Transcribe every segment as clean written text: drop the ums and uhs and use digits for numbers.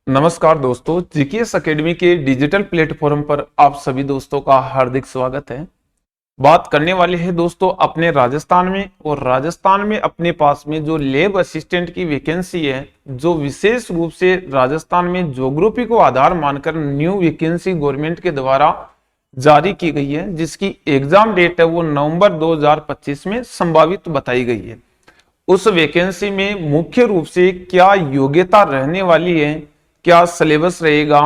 नमस्कार दोस्तों, GKS academy के डिजिटल प्लेटफॉर्म पर आप सभी दोस्तों का हार्दिक स्वागत है। बात करने वाले हैं दोस्तों अपने राजस्थान में, और राजस्थान में अपने पास में जो लैब असिस्टेंट की वैकेंसी है, जो विशेष रूप से राजस्थान में ज्योग्राफी को आधार मानकर न्यू वैकेंसी गवर्नमेंट के द्वारा जारी की गई है, जिसकी एग्जाम डेट है वो नवंबर 2025 में संभावित बताई गई है। उस वैकेंसी में मुख्य रूप से क्या योग्यता रहने वाली है, क्या सिलेबस रहेगा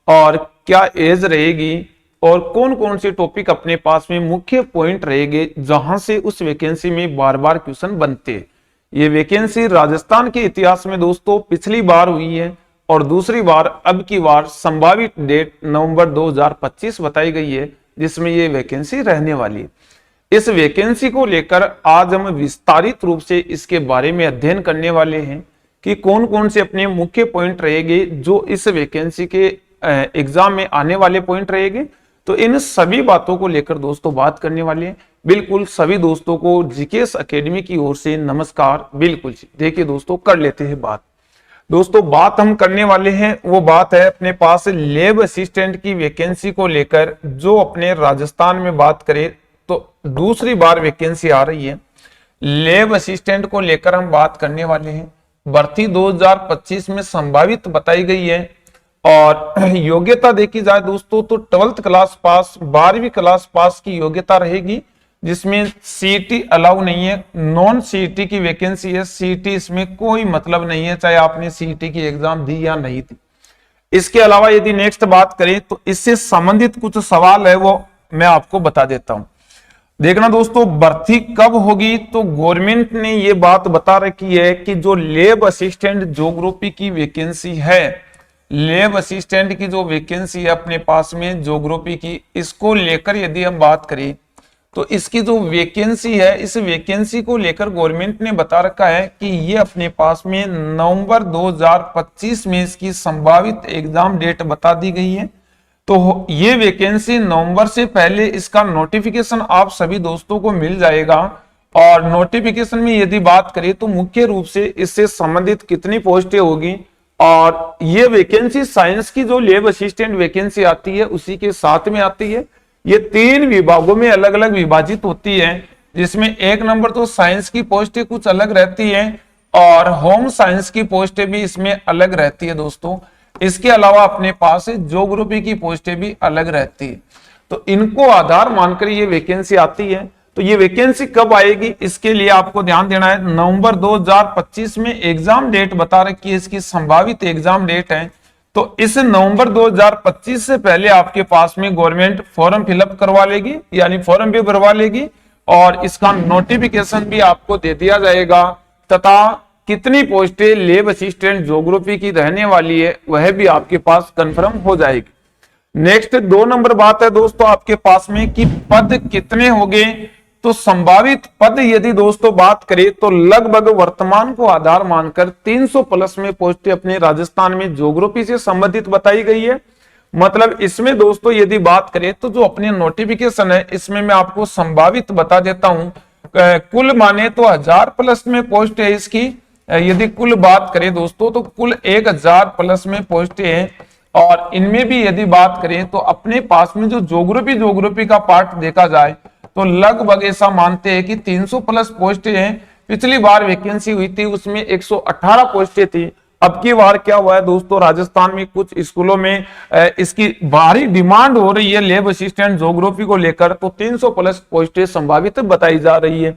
और क्या एज रहेगी, और कौन कौन से टॉपिक अपने पास में मुख्य पॉइंट रहेंगे जहां से उस वैकेंसी में बार बार क्वेश्चन बनते हैं। ये वैकेंसी राजस्थान के इतिहास में दोस्तों पिछली बार हुई है, और दूसरी बार अब की बार संभावित डेट नवंबर 2025 बताई गई है, जिसमें ये वैकेंसी रहने वाली है। इस वैकेंसी को लेकर आज हम विस्तारित रूप से इसके बारे में अध्ययन करने वाले हैं कि कौन कौन से अपने मुख्य पॉइंट रहेंगे जो इस वैकेंसी के एग्जाम में आने वाले पॉइंट रहेंगे। तो इन सभी बातों को लेकर दोस्तों बात करने वाले हैं। बिल्कुल सभी दोस्तों को जीकेएस एकेडमी की ओर से नमस्कार। बिल्कुल देखिए दोस्तों, कर लेते हैं बात। दोस्तों बात हम करने वाले हैं वो बात है अपने पास लैब असिस्टेंट की वैकेंसी को लेकर, जो अपने राजस्थान में बात करें तो दूसरी बार वैकेंसी आ रही है। लैब असिस्टेंट को लेकर हम बात करने वाले हैं। भर्ती 2025 में संभावित बताई गई है, और योग्यता देखी जाए दोस्तों तो 12th क्लास पास, 12वीं क्लास पास की योग्यता रहेगी, जिसमें सीईटी अलाउ नहीं है। नॉन सीईटी की वैकेंसी है, सीईटी इसमें कोई मतलब नहीं है, चाहे आपने सीईटी की एग्जाम दी या नहीं दी। इसके अलावा यदि नेक्स्ट बात करें तो इससे संबंधित कुछ सवाल है वो मैं आपको बता देता हूं। देखना दोस्तों, भर्ती कब होगी तो गवर्नमेंट ने ये बात बता रखी है कि जो लैब असिस्टेंट ज्योग्राफी की वैकेंसी है, लैब असिस्टेंट की जो वैकेंसी है अपने पास में ज्योग्राफी की, इसको लेकर यदि हम बात करें तो इसकी जो वैकेंसी है, इस वैकेंसी को लेकर गवर्नमेंट ने बता रखा है कि ये अपने पास में नवंबर 2025 में इसकी संभावित एग्जाम डेट बता दी गई है। तो ये वैकेंसी नवंबर से पहले इसका नोटिफिकेशन आप सभी दोस्तों को मिल जाएगा। और नोटिफिकेशन में यदि बात करें तो मुख्य रूप से इससे संबंधित कितनी पोस्टें होगी, और ये वैकेंसी साइंस की जो लैब असिस्टेंट वैकेंसी आती है उसी के साथ में आती है। ये 3 विभागों में अलग अलग विभाजित होती है, जिसमें एक नंबर तो साइंस की पोस्टें कुछ अलग रहती है, और होम साइंस की पोस्टें भी इसमें अलग रहती है दोस्तों। इसके अलावा अपने पास ज्योग्राफी की पोस्टें भी अलग रहती है। तो इनको आधार मानकर ये वैकेंसी आती है। तो ये वैकेंसी कब आएगी इसके लिए आपको ध्यान देना है। नवंबर 2025 में एग्जाम डेट बता रखी है, इसकी संभावित एग्जाम डेट है। तो इस नवंबर 2025 से पहले आपके पास में गवर्नमेंट फॉर्म फिलअप करवा लेगी, यानी फॉर्म भी भरवा लेगी, और इसका नोटिफिकेशन भी आपको दे दिया जाएगा, तथा कितनी पोस्टें लैब असिस्टेंट ज्योग्राफी की रहने वाली है वह भी आपके पास कंफर्म हो जाएगी। नेक्स्ट 2 नंबर बात है दोस्तों आपके पास में कि पद कितने होंगे। तो संभावित पद यदि दोस्तों बात करें तो लगभग वर्तमान को आधार मानकर 300 प्लस में पोस्टें अपने राजस्थान में ज्योग्राफी से संबंधित बताई गई है। मतलब इसमें दोस्तों यदि बात करें तो जो अपने नोटिफिकेशन है इसमें मैं आपको संभावित बता देता हूं। कुल माने तो 1000 प्लस में पोस्ट है इसकी। यदि कुल बात करें दोस्तों तो कुल 1000 प्लस में पोस्टें हैं, और इनमें भी यदि बात करें तो अपने पास में जो ज्योग्राफी का पार्ट देखा जाए तो लगभग ऐसा मानते हैं कि 300 प्लस पोस्टें हैं। पिछली बार वैकेंसी हुई थी उसमें 118 पोस्टें थी। अब की बार क्या हुआ है दोस्तों, राजस्थान में कुछ स्कूलों में इसकी भारी डिमांड हो रही है लैब असिस्टेंट ज्योग्राफी को लेकर, तो 300 प्लस पोस्टें संभावित बताई जा रही है।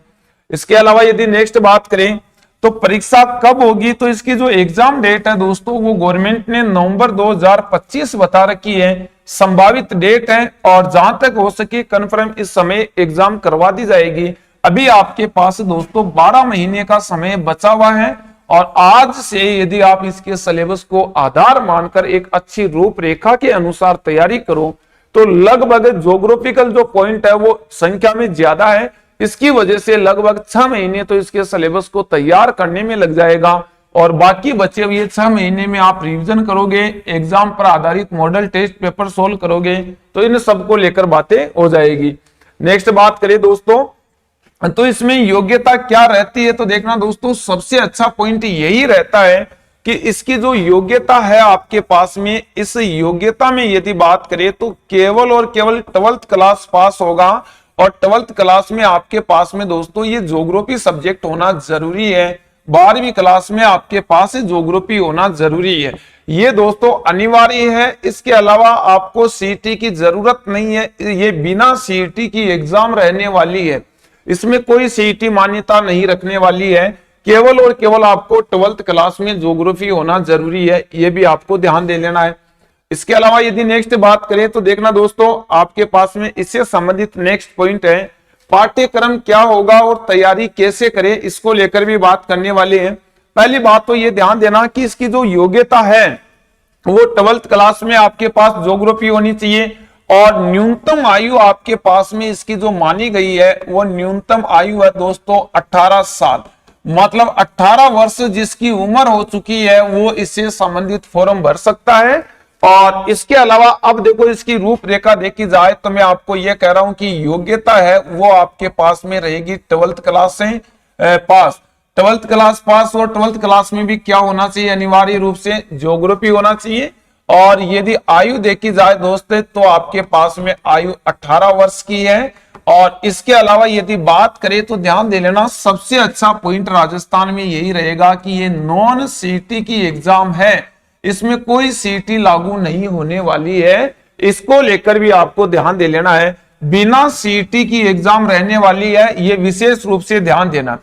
इसके अलावा यदि नेक्स्ट बात करें तो परीक्षा कब होगी, तो इसकी जो एग्जाम डेट है दोस्तों वो गवर्नमेंट ने नवंबर 2025 बता रखी है, संभावित डेट है, और जहां तक हो सके कंफर्म इस समय एग्जाम करवा दी जाएगी। अभी आपके पास दोस्तों 12 महीने का समय बचा हुआ है, और आज से यदि आप इसके सिलेबस को आधार मानकर एक अच्छी रूपरेखा के अनुसार तैयारी करो तो लगभग ज्योग्राफिकल जो पॉइंट है वो संख्या में ज्यादा है। इसकी वजह से लगभग 6 महीने तो इसके सिलेबस को तैयार करने में लग जाएगा, और बाकी बचे हुए 6 महीने में आप रिवीजन करोगे, एग्जाम पर आधारित मॉडल टेस्ट पेपर सोल्व करोगे, तो इन सबको लेकर बातें हो जाएगी। नेक्स्ट बात करें दोस्तों तो इसमें योग्यता क्या रहती है, तो देखना दोस्तों सबसे अच्छा पॉइंट यही रहता है कि इसकी जो योग्यता है आपके पास में, इस योग्यता में यदि बात करें तो केवल और केवल 12th क्लास पास होगा। और 12th क्लास में आपके पास में दोस्तों ये ज्योग्राफी सब्जेक्ट होना जरूरी है। 12वीं क्लास में आपके पास ज्योग्राफी होना जरूरी है, ये दोस्तों अनिवार्य है। इसके अलावा आपको सीईटी की जरूरत नहीं है, ये बिना सीईटी की एग्जाम रहने वाली है, इसमें कोई सीईटी मान्यता नहीं रखने वाली है। केवल और केवल आपको 12th क्लास में ज्योग्राफी होना जरूरी है, ये भी आपको ध्यान दे लेना है। इसके अलावा यदि नेक्स्ट बात करें तो देखना दोस्तों आपके पास में इससे संबंधित नेक्स्ट पॉइंट है, पाठ्यक्रम क्या होगा और तैयारी कैसे करें, इसको लेकर भी बात करने वाले हैं। पहली बात तो ये ध्यान देना कि इसकी जो योग्यता है वो 12th क्लास में आपके पास ज्योग्राफी होनी चाहिए। और न्यूनतम आयु आपके पास में इसकी जो मानी गई है वो न्यूनतम आयु है दोस्तों 18 साल, मतलब 18 वर्ष जिसकी उम्र हो चुकी है वो इससे संबंधित फॉर्म भर सकता है। और इसके अलावा अब देखो इसकी रूपरेखा देखी जाए तो मैं आपको यह कह रहा हूं कि योग्यता है वो आपके पास में रहेगी 12th क्लास से पास, 12th क्लास पास। और 12th क्लास में भी क्या होना चाहिए, अनिवार्य रूप से ज्योग्राफी होना चाहिए। और यदि आयु देखी जाए दोस्तों तो आपके पास में आयु 18 वर्ष की है। और इसके अलावा यदि बात करें तो ध्यान दे लेना सबसे अच्छा पॉइंट राजस्थान में यही रहेगा कि ये नॉन सीईटी की एग्जाम है, इसमें कोई सीईटी लागू नहीं होने वाली है, इसको लेकर भी आपको ध्यान दे लेना है। बिना सीईटी की एग्जाम रहने वाली है, ये विशेष रूप से ध्यान देना।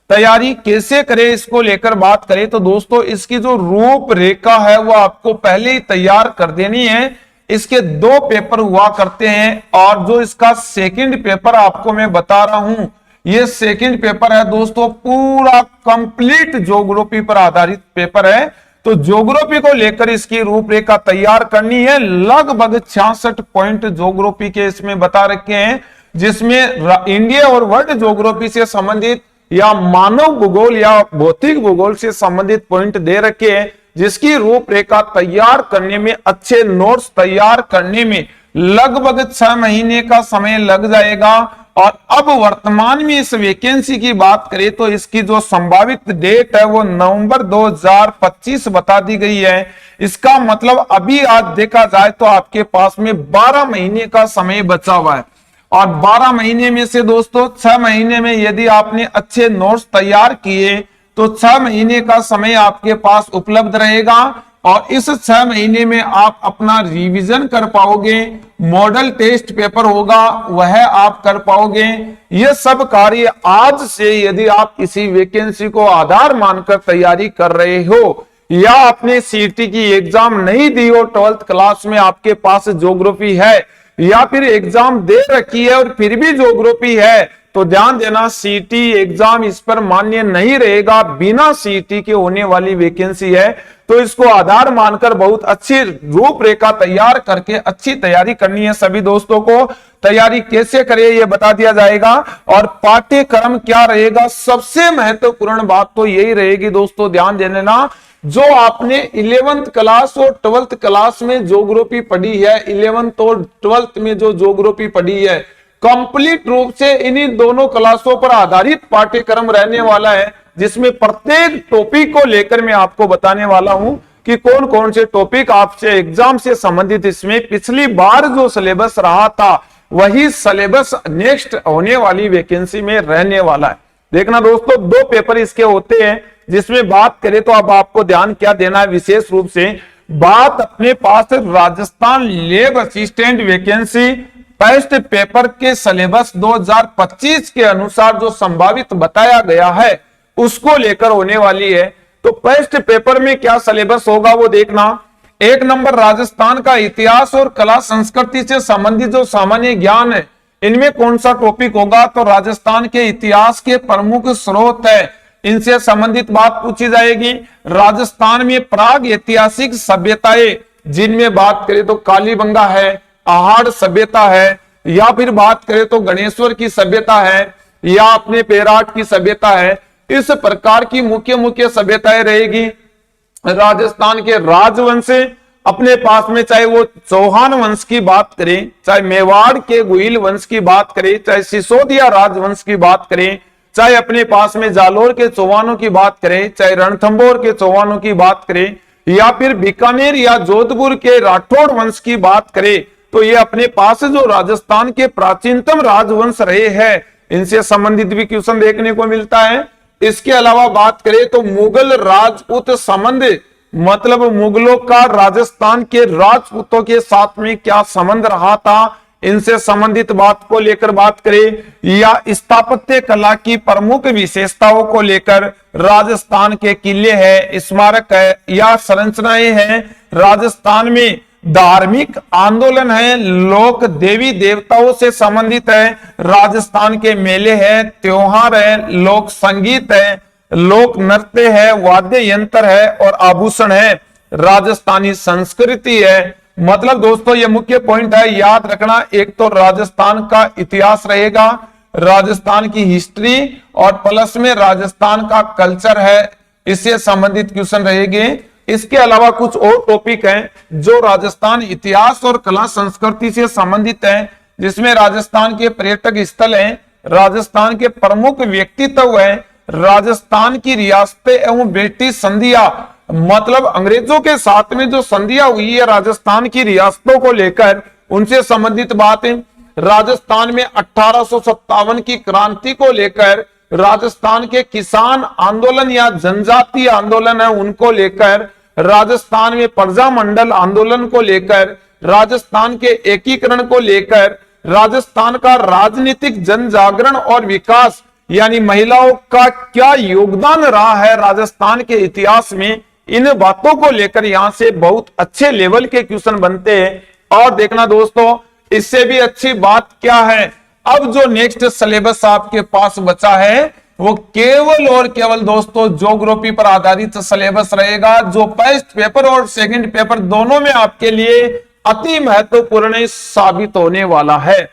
तैयारी कैसे करें इसको लेकर बात करें तो दोस्तों इसकी जो रूपरेखा है वो आपको पहले ही तैयार कर देनी है। इसके 2 पेपर हुआ करते हैं और जो इसका सेकंड पेपर आपको मैं बता रहा हूं, ये सेकंड पेपर है दोस्तों पूरा कंप्लीट ज्योग्राफी पर आधारित पेपर है। तो ज्योग्राफी को लेकर इसकी रूपरेखा तैयार करनी है। लगभग 66 पॉइंट ज्योग्राफी के इसमें बता रखे हैं, जिसमें इंडिया और वर्ल्ड ज्योग्राफी से संबंधित या मानव भूगोल या भौतिक भूगोल से संबंधित पॉइंट दे रखे हैं, जिसकी रूपरेखा तैयार करने में, अच्छे नोट्स तैयार करने में लगभग 6 महीने का समय लग जाएगा। और अब वर्तमान में इस वैकेंसी की बात करें तो इसकी जो संभावित डेट है वो नवंबर 2025 बता दी गई है। इसका मतलब अभी आज देखा जाए तो आपके पास में 12 महीने का समय बचा हुआ है। और 12 महीने में से दोस्तों 6 महीने में यदि आपने अच्छे नोट्स तैयार किए तो 6 महीने का समय आपके पास उपलब्ध रहेगा। और इस 6 महीने में आप अपना रिवीजन कर पाओगे, मॉडल टेस्ट पेपर होगा वह आप कर पाओगे। यह सब कार्य आज से यदि आप किसी वैकेंसी को आधार मानकर तैयारी कर रहे हो या आपने सीईटी की एग्जाम नहीं दी हो, 12th क्लास में आपके पास ज्योग्राफी है या फिर एग्जाम दे रखी है और फिर भी ज्योग्राफी है, तो ध्यान देना सीईटी एग्जाम इस पर मान्य नहीं रहेगा, बिना सीईटी के होने वाली वैकेंसी है। तो इसको आधार मानकर बहुत अच्छी रूपरेखा तैयार करके अच्छी तैयारी करनी है सभी दोस्तों को। तैयारी कैसे करें ये बता दिया जाएगा और पाठ्यक्रम क्या रहेगा। सबसे महत्वपूर्ण बात तो यही रहेगी दोस्तों, ध्यान दे लेना, जो आपने 11th क्लास और 12th क्लास में ज्योग्राफी पढ़ी है, 11th और 12th में जो ज्योग्राफी पढ़ी है, कंप्लीट रूप से इन्हीं दोनों क्लासों पर आधारित पाठ्यक्रम रहने वाला है, जिसमें प्रत्येक टॉपिक को लेकर मैं आपको बताने वाला हूं कि कौन कौन से टॉपिक आपसे एग्जाम से संबंधित। इसमें पिछली बार जो सिलेबस रहा था वही सिलेबस नेक्स्ट होने वाली वैकेंसी में रहने वाला है। देखना दोस्तों 2 पेपर इसके होते हैं, जिसमें बात करें तो अब आपको ध्यान क्या देना है, विशेष रूप से बात अपने पास Rajasthan lab assistant vacancy first paper के सिलेबस 2025 के अनुसार जो संभावित बताया गया है उसको लेकर होने वाली है। तो फर्स्ट पेपर में क्या सिलेबस होगा वो देखना। 1 नंबर राजस्थान का इतिहास और कला संस्कृति से संबंधित जो सामान्य ज्ञान है, इनमें कौन सा टॉपिक होगा, तो राजस्थान के इतिहास के प्रमुख स्रोत है, इनसे संबंधित बात पूछी जाएगी। राजस्थान में प्राग ऐतिहासिक सभ्यताएं, जिनमें बात करें तो कालीबंगा है, आहाड़ सभ्यता है, या फिर बात करें तो गणेश्वर की सभ्यता है, या अपने पेराट की सभ्यता है, इस प्रकार की मुख्य सभ्यताएं रहेगी। राजस्थान के राजवंश अपने पास में, चाहे वो चौहान वंश की बात करें, चाहे मेवाड़ के गुहिल वंश की बात करें, चाहे सिसोदिया राजवंश की बात करें, चाहे अपने पास में जालोर के चौहानों की बात करें, चाहे रणथंभौर के चौहानों की बात करें, या फिर बीकानेर या जोधपुर के राठौड़ वंश की बात करें, तो ये अपने पास जो राजस्थान के प्राचीनतम राजवंश रहे हैं, इनसे संबंधित भी क्वेश्चन देखने को मिलता है। इसके अलावा बात करें तो मुगल राजपूत संबंध, मतलब मुगलों का राजस्थान के राजपूतों के साथ में क्या संबंध रहा था, इनसे संबंधित बात को लेकर बात करें, या स्थापत्य कला की प्रमुख विशेषताओं को लेकर राजस्थान के किले हैं, स्मारक है या संरचनाएं हैं, राजस्थान में धार्मिक आंदोलन है, लोक देवी देवताओं से संबंधित है, राजस्थान के मेले हैं, त्योहार है, लोक संगीत है, लोक नृत्य है, वाद्य यंत्र है और आभूषण है, राजस्थानी संस्कृति है। मतलब दोस्तों ये मुख्य पॉइंट है, याद रखना। एक तो राजस्थान का इतिहास रहेगा, राजस्थान की हिस्ट्री, और प्लस में राजस्थान का कल्चर है, इससे संबंधित क्वेश्चन रहेंगे। इसके अलावा कुछ और टॉपिक हैं जो राजस्थान इतिहास और कला संस्कृति से संबंधित हैं, जिसमें राजस्थान के पर्यटक स्थल हैं, राजस्थान के प्रमुख व्यक्तित्व हैं, राजस्थान की रियासतें एवं ब्रिटिश संधियां, मतलब अंग्रेजों के साथ में जो संधियां हुई है राजस्थान की रियासतों को लेकर, उनसे संबंधित बात है। राजस्थान में 1857 की क्रांति को लेकर, राजस्थान के किसान आंदोलन या जनजातीय आंदोलन है उनको लेकर, राजस्थान में प्रजामंडल आंदोलन को लेकर, राजस्थान के एकीकरण को लेकर, राजस्थान का राजनीतिक जन जागरण और विकास यानी महिलाओं का क्या योगदान रहा है राजस्थान के इतिहास में, इन बातों को लेकर यहां से बहुत अच्छे लेवल के क्वेश्चन बनते हैं। और देखना दोस्तों, इससे भी अच्छी बात क्या है, अब जो नेक्स्ट सिलेबस आपके पास बचा है वो केवल और केवल दोस्तों ज्योग्राफी पर आधारित सिलेबस रहेगा, जो फर्स्ट पेपर और सेकंड पेपर दोनों में आपके लिए अति महत्वपूर्ण साबित होने वाला है,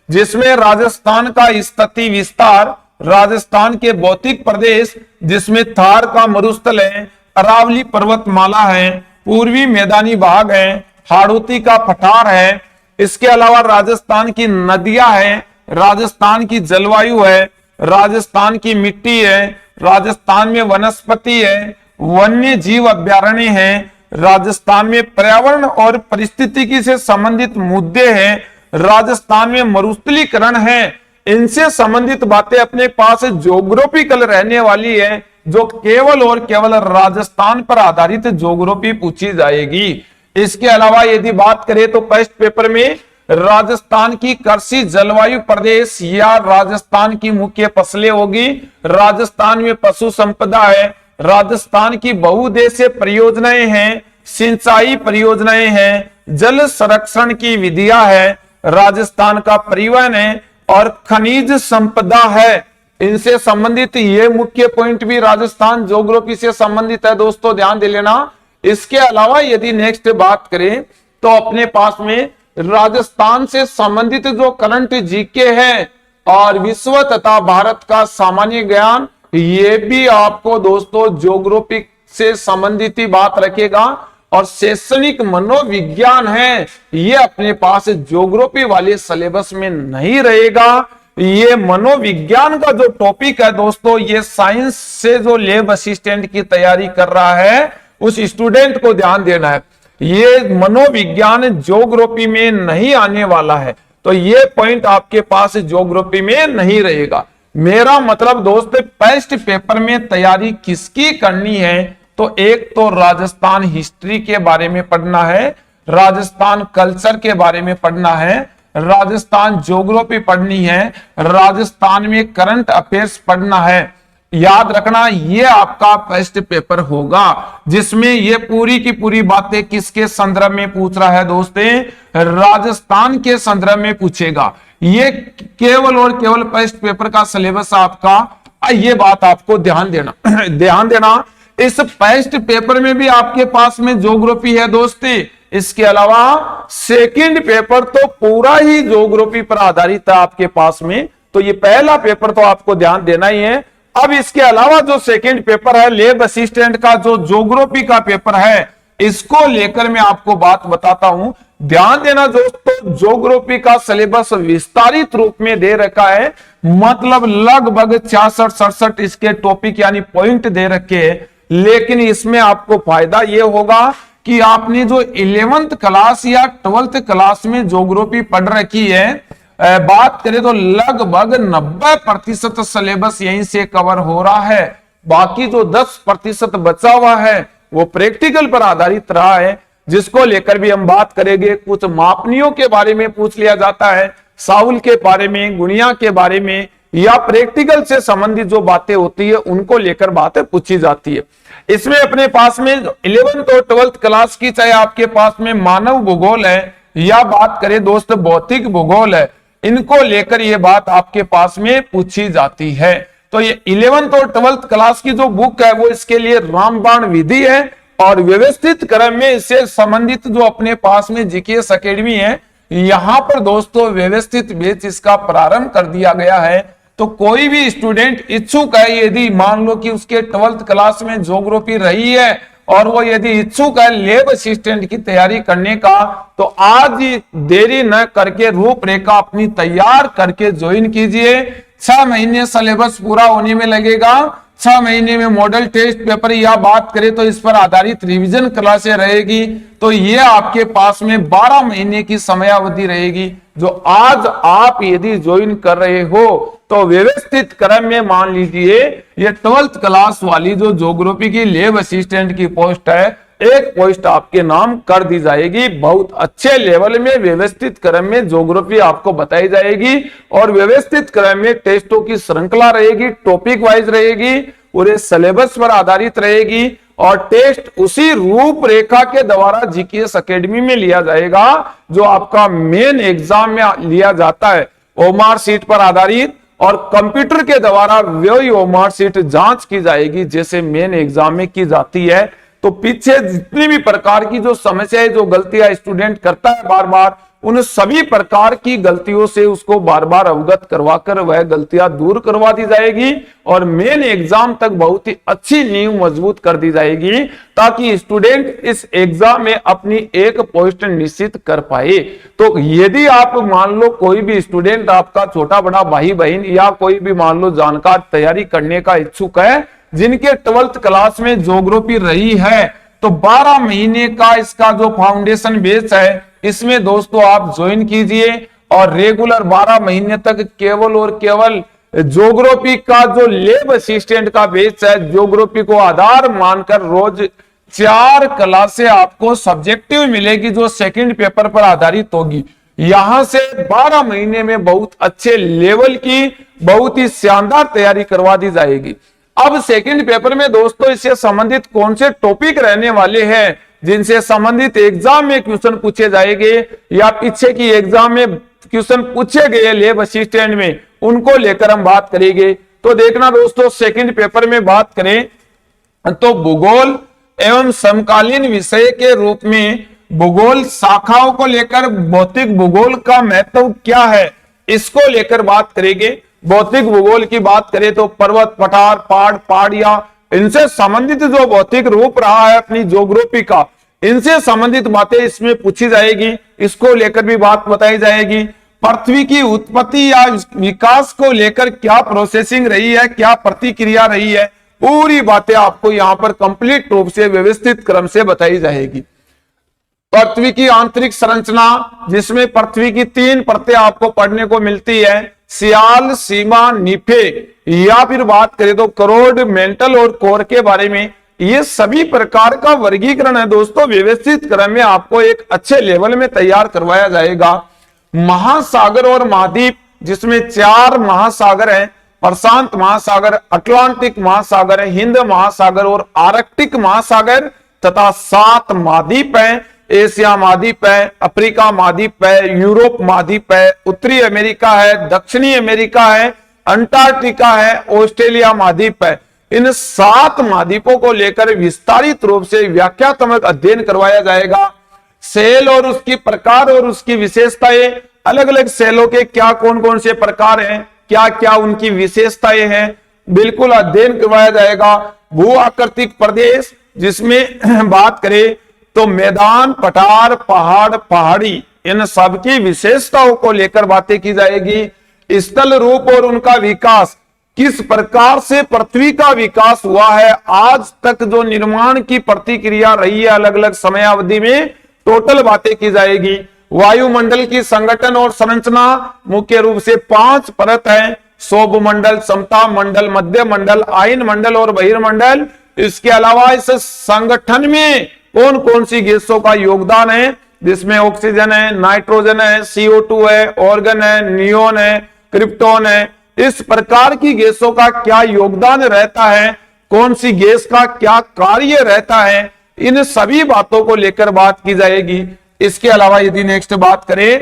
जिसमें राजस्थान का स्थिति विस्तार, राजस्थान के भौतिक प्रदेश जिसमें थार का मरुस्थल है, अरावली पर्वतमाला है, पूर्वी मैदानी भाग है, हाड़ौती का पठार है, इसके अलावा राजस्थान की नदियां हैं, राजस्थान की जलवायु है, राजस्थान की मिट्टी है, राजस्थान में वनस्पति है, वन्य जीव अभ्यारण्य है, राजस्थान में पर्यावरण और पारिस्थितिकी से संबंधित मुद्दे हैं, राजस्थान में मरुस्थलीकरण है, इनसे संबंधित बातें अपने पास ज्योग्राफिकल रहने वाली है, जो केवल और केवल राजस्थान पर आधारित ज्योग्राफी पूछी जाएगी। इसके अलावा यदि बात करें तो फर्स्ट पेपर में राजस्थान की कृषि जलवायु प्रदेश या राजस्थान की मुख्य फसलें होगी, राजस्थान में पशु संपदा है, राजस्थान की बहुउद्देशीय परियोजनाएं हैं, सिंचाई परियोजनाएं हैं, जल संरक्षण की विधियां है, राजस्थान का परिवहन है और खनिज संपदा है। इनसे संबंधित ये मुख्य पॉइंट भी राजस्थान ज्योग्राफी से संबंधित है दोस्तों, ध्यान दे लेना। इसके अलावा यदि नेक्स्ट बात करें तो अपने पास में राजस्थान से संबंधित जो करंट जीके है और विश्व तथा भारत का सामान्य ज्ञान, ये भी आपको दोस्तों ज्योग्राफी से संबंधित ही बात रखेगा। और शैक्षणिक मनोविज्ञान है, ये अपने पास ज्योग्राफी वाले सिलेबस में नहीं रहेगा। ये मनोविज्ञान का जो टॉपिक है दोस्तों, ये साइंस से जो लैब असिस्टेंट की तैयारी कर रहा है उस स्टूडेंट को ध्यान देना है, ये मनोविज्ञान ज्योग्राफी में नहीं आने वाला है, तो ये पॉइंट आपके पास ज्योग्राफी में नहीं रहेगा। मेरा मतलब दोस्त फर्स्ट पेपर में तैयारी किसकी करनी है, तो एक तो राजस्थान हिस्ट्री के बारे में पढ़ना है, राजस्थान कल्चर के बारे में पढ़ना है, राजस्थान ज्योग्राफी पढ़नी है, राजस्थान में करंट अफेयर्स पढ़ना है। याद रखना ये आपका फर्स्ट पेपर होगा, जिसमें ये पूरी की पूरी बातें किसके संदर्भ में पूछ रहा है दोस्तें, राजस्थान के संदर्भ में पूछेगा। ये केवल और केवल फर्स्ट पेपर का सिलेबस आपका, ये बात आपको ध्यान देना। इस फर्स्ट पेपर में भी आपके पास में ज्योग्राफी है दोस्ती, इसके अलावा सेकंड पेपर तो पूरा ही ज्योग्राफी पर आधारित है आपके पास में, तो ये पहला पेपर तो आपको ध्यान देना ही है। अब इसके अलावा जो सेकंड पेपर है लैब असिस्टेंट का, जो ज्योग्राफी का पेपर है, इसको लेकर मैं आपको बात बताता हूं ध्यान देना दोस्तों, ज्योग्राफी का सिलेबस विस्तारित रूप में दे रखा है, मतलब लगभग 66-67 इसके टॉपिक यानी पॉइंट दे रखे हैं। लेकिन इसमें आपको फायदा यह होगा कि आपने जो 11th क्लास या 12th क्लास में ज्योग्राफी पढ़ रखी है, बात करें तो लगभग 90% सिलेबस यहीं से कवर हो रहा है। बाकी जो 10% बचा हुआ है वो प्रैक्टिकल पर आधारित रहा है, जिसको लेकर भी हम बात करेंगे। कुछ मापनियों के बारे में पूछ लिया जाता है, साउल के बारे में, गुणिया के बारे में, या प्रैक्टिकल से संबंधित जो बातें होती है उनको लेकर बातें पूछी जाती है। इसमें अपने पास में 11th और 12th क्लास की, चाहे आपके पास में मानव भूगोल है या बात करें दोस्त भौतिक भूगोल है, इनको लेकर यह बात आपके पास में पूछी जाती है। तो ये 11th और 12th क्लास की जो बुक है वो इसके लिए रामबाण विधि है, और व्यवस्थित क्रम में इससे संबंधित जो अपने पास में जीकेएस एकेडमी है, यहां पर दोस्तों व्यवस्थित बैच इसका प्रारंभ कर दिया गया है। तो कोई भी स्टूडेंट इच्छुक है, यदि मान लो कि उसके 12th क्लास में ज्योग्राफी रही है और वो यदि इच्छुक है लैब असिस्टेंट की तैयारी करने का, तो आज देरी न करके रूपरेखा अपनी तैयार करके ज्वाइन कीजिए। 6 महीने सिलेबस पूरा होने में लगेगा। 6 महीने में मॉडल टेस्ट पेपर या बात करें तो इस पर आधारित रिवीजन क्लासें रहेगी। तो ये आपके पास में 12 महीने की समयावधि रहेगी, जो आज आप यदि ज्वाइन कर रहे हो तो व्यवस्थित क्रम में मान लीजिए ये 12th क्लास वाली जो ज्योग्राफी की लैब असिस्टेंट की पोस्ट है, एक पोस्ट आपके नाम कर दी जाएगी। बहुत अच्छे लेवल में व्यवस्थित क्रम में ज्योग्राफी आपको बताई जाएगी, और व्यवस्थित क्रम में टेस्टों की श्रृंखला रहेगी, टॉपिक वाइज रहेगी, पूरे सिलेबस पर आधारित रहेगी, और टेस्ट उसी रूपरेखा के द्वारा जीकेएस एकेडमी में लिया जाएगा जो आपका मेन एग्जाम में लिया जाता है। ओमार सीट पर आधारित और कंप्यूटर के द्वारा वही ओमार सीट जांच की जाएगी जैसे मेन एग्जाम में की जाती है। तो पीछे जितनी भी प्रकार की जो समस्याएं, जो गलतियां स्टूडेंट करता है बार बार, उन सभी प्रकार की गलतियों से उसको बार बार अवगत करवाकर वह गलतियां दूर करवा दी जाएगी, और मेन एग्जाम तक बहुत ही अच्छी नींव मजबूत कर दी जाएगी, ताकि स्टूडेंट इस एग्जाम में अपनी एक पोस्ट निश्चित कर पाए। तो यदि आप मान लो कोई भी स्टूडेंट, आपका छोटा बड़ा भाई बहन या कोई भी मान लो जानकार तैयारी करने का इच्छुक है, जिनके 12th क्लास में ज्योग्राफी रही है, तो 12 महीने का इसका जो फाउंडेशन बेस है, इसमें दोस्तों आप ज्वाइन कीजिए, और रेगुलर 12 महीने तक केवल और केवल ज्योग्राफी का जो लैब असिस्टेंट का बेस है, ज्योग्राफी को आधार मानकर रोज 4 क्लासें आपको सब्जेक्टिव मिलेगी जो सेकंड पेपर पर आधारित होगी। यहां से 12 महीने में बहुत अच्छे लेवल की, बहुत ही शानदार तैयारी करवा दी जाएगी। अब सेकंड पेपर में दोस्तों इससे संबंधित कौन से टॉपिक रहने वाले हैं, जिनसे संबंधित एग्जाम में क्वेश्चन पूछे जाएंगे या पीछे की एग्जाम में क्वेश्चन पूछे गए लैब असिस्टेंट में, उनको लेकर हम बात करेंगे। तो देखना दोस्तों, सेकंड पेपर में बात करें तो भूगोल एवं समकालीन विषय के रूप में भूगोल शाखाओं को लेकर भौतिक भूगोल का महत्व क्या है, इसको लेकर बात करेंगे। भौतिक भूगोल की बात करें तो पर्वत, पठार, पहाड़ या इनसे संबंधित जो भौतिक रूप रहा है अपनी ज्योग्राफी का, इनसे संबंधित बातें इसमें पूछी जाएगी, इसको लेकर भी बात बताई जाएगी। पृथ्वी की उत्पत्ति या विकास को लेकर क्या प्रोसेसिंग रही है, क्या प्रतिक्रिया रही है, पूरी बातें आपको यहाँ पर कंप्लीट रूप से व्यवस्थित क्रम से बताई जाएगी। पृथ्वी की आंतरिक संरचना, जिसमें पृथ्वी की 3 परतें आपको पढ़ने को मिलती है, सियाल, सीमा, नीफे, या फिर बात करें तो करोड़, मेंटल और कोर के बारे में, ये सभी प्रकार का वर्गीकरण है दोस्तों, व्यवस्थित क्रम में आपको एक अच्छे लेवल में तैयार करवाया जाएगा। महासागर और महाद्वीप, जिसमें 4 महासागर हैं, प्रशांत महासागर, अटलांटिक महासागर, हिंद महासागर और आर्कटिक महासागर, तथा 7 महाद्वीप हैं। एशिया महाद्वीप है, अफ्रीका महाद्वीप है, यूरोप महाद्वीप है, उत्तरी अमेरिका है, दक्षिणी अमेरिका है, अंटार्कटिका है, ऑस्ट्रेलिया महाद्वीप है। इन 7 महाद्वीपों को लेकर विस्तारित रूप से व्याख्यात्मक अध्ययन करवाया जाएगा। सेल और उसकी प्रकार और उसकी विशेषताएं, अलग अलग सेलों के क्या कौन कौन से प्रकार हैं, क्या क्या उनकी विशेषताएं हैं, बिल्कुल अध्ययन करवाया जाएगा। भू आकृतिक प्रदेश, जिसमें बात करें तो मैदान, पठार, पहाड़, पहाड़ी, इन सबकी विशेषताओं को लेकर बातें की जाएगी। स्थल रूप और उनका विकास, किस प्रकार से पृथ्वी का विकास हुआ है आज तक, जो निर्माण की प्रतिक्रिया रही है अलग अलग समय अवधि में, टोटल बातें की जाएगी। वायुमंडल की संगठन और संरचना मुख्य रूप से 5 परत है, शोभ मंडल, समता मंडल, मध्य मंडल, आयन मंडल और बहिर्मंडल। इसके अलावा इस संगठन में कौन कौन सी गैसों का योगदान है, जिसमें ऑक्सीजन है, नाइट्रोजन है, CO2 है, ऑर्गन है, नियोन है, क्रिप्टॉन है। इस प्रकार की गैसों का क्या योगदान रहता है, कौन सी गैस का क्या कार्य रहता है, इन सभी बातों को लेकर बात की जाएगी। इसके अलावा यदि नेक्स्ट बात करें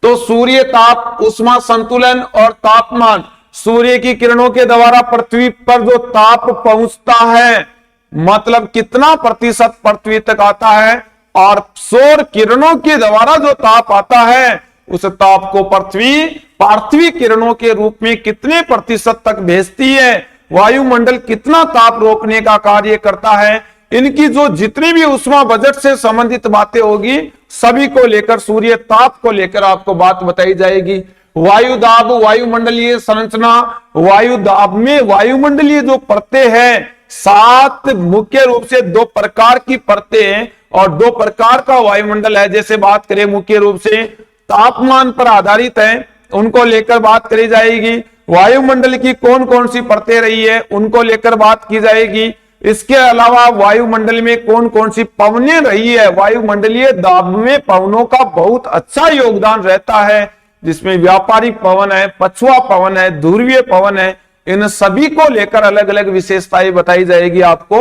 तो सूर्य ताप, उष्मा संतुलन और तापमान, सूर्य की किरणों के द्वारा पृथ्वी पर जो ताप पहुंचता है, मतलब कितना प्रतिशत पृथ्वी तक आता है, और सौर किरणों के द्वारा जो ताप आता है उस ताप को पृथ्वी पार्थिव किरणों के रूप में कितने प्रतिशत तक भेजती है, वायुमंडल कितना ताप रोकने का कार्य करता है, इनकी जो जितनी भी उष्मा बजट से संबंधित बातें होगी सभी को लेकर, सूर्य ताप को लेकर आपको बात बताई जाएगी। वायु दाब, वायुमंडलीय संरचना, वायु दाब में वायुमंडलीय जो परतें हैं 7 मुख्य रूप से 2 प्रकार की परतें हैं और 2 प्रकार का वायुमंडल है। जैसे बात करें मुख्य रूप से तापमान पर आधारित है, उनको लेकर बात करी जाएगी। वायुमंडल की कौन कौन सी परतें रही है उनको लेकर बात की जाएगी। इसके अलावा वायुमंडल में कौन कौन सी पवनें रही है, वायुमंडलीय दाब में पवनों का बहुत अच्छा योगदान रहता है, जिसमें व्यापारिक पवन है, पछुआ पवन है, ध्रुवीय पवन है, इन सभी को लेकर अलग अलग विशेषताएं बताई जाएगी। आपको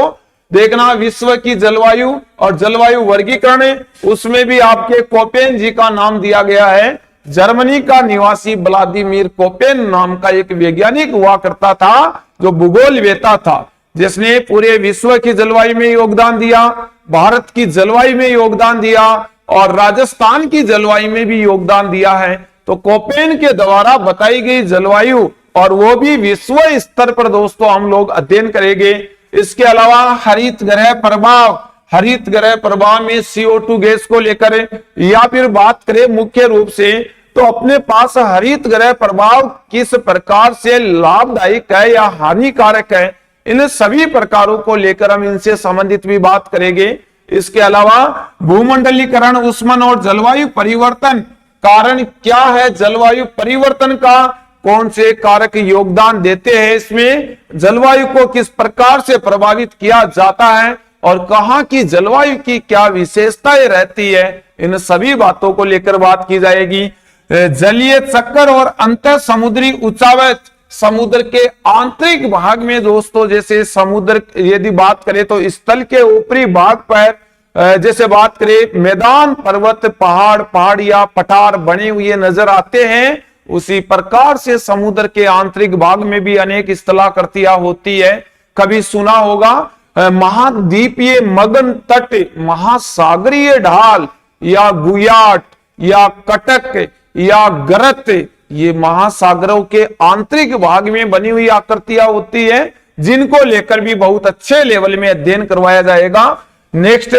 देखना विश्व की जलवायु और जलवायु वर्गीकरण है, उसमें भी आपके कोपेन जी का नाम दिया गया है। जर्मनी का निवासी व्लादिमीर कोपेन नाम का एक वैज्ञानिक हुआ करता था, जो भूगोल वेता था, जिसने पूरे विश्व की जलवायु में योगदान दिया, भारत की जलवायु में योगदान दिया और राजस्थान की जलवायु में भी योगदान दिया है। तो कोपेन के द्वारा बताई गई जलवायु, और वो भी विश्व स्तर पर दोस्तों हम लोग अध्ययन करेंगे। इसके अलावा हरित ग्रह प्रभाव, हरित ग्रह प्रभाव में CO2 गैस को लेकर, या फिर बात करें मुख्य रूप से तो अपने पास हरित ग्रह प्रभाव किस प्रकार से लाभदायक है या हानिकारक है, इन सभी प्रकारों को लेकर हम इनसे संबंधित भी बात करेंगे। इसके अलावा भूमंडलीकरण, उष्मन और जलवायु परिवर्तन, कारण क्या है जलवायु परिवर्तन का, कौन से कारक योगदान देते हैं इसमें, जलवायु को किस प्रकार से प्रभावित किया जाता है और कहां की जलवायु की क्या विशेषताएं रहती है, इन सभी बातों को लेकर बात की जाएगी। जलीय चक्कर और अंतर समुद्री उचावच, समुद्र के आंतरिक भाग में दोस्तों, जैसे समुद्र यदि बात करें तो स्थल के ऊपरी भाग पर जैसे बात करें मैदान, पर्वत, पहाड़, पहाड़ियां, पठार बने हुए नजर आते हैं, उसी प्रकार से समुद्र के आंतरिक भाग में भी अनेक स्थलाकृतियां होती है। कभी सुना होगा महाद्वीपीय मगन तट, महासागरीय ढाल या गुयाट या कटक या गरत, ये महासागरों के आंतरिक भाग में बनी हुई आकृतियां होती है, जिनको लेकर भी बहुत अच्छे लेवल में अध्ययन करवाया जाएगा। नेक्स्ट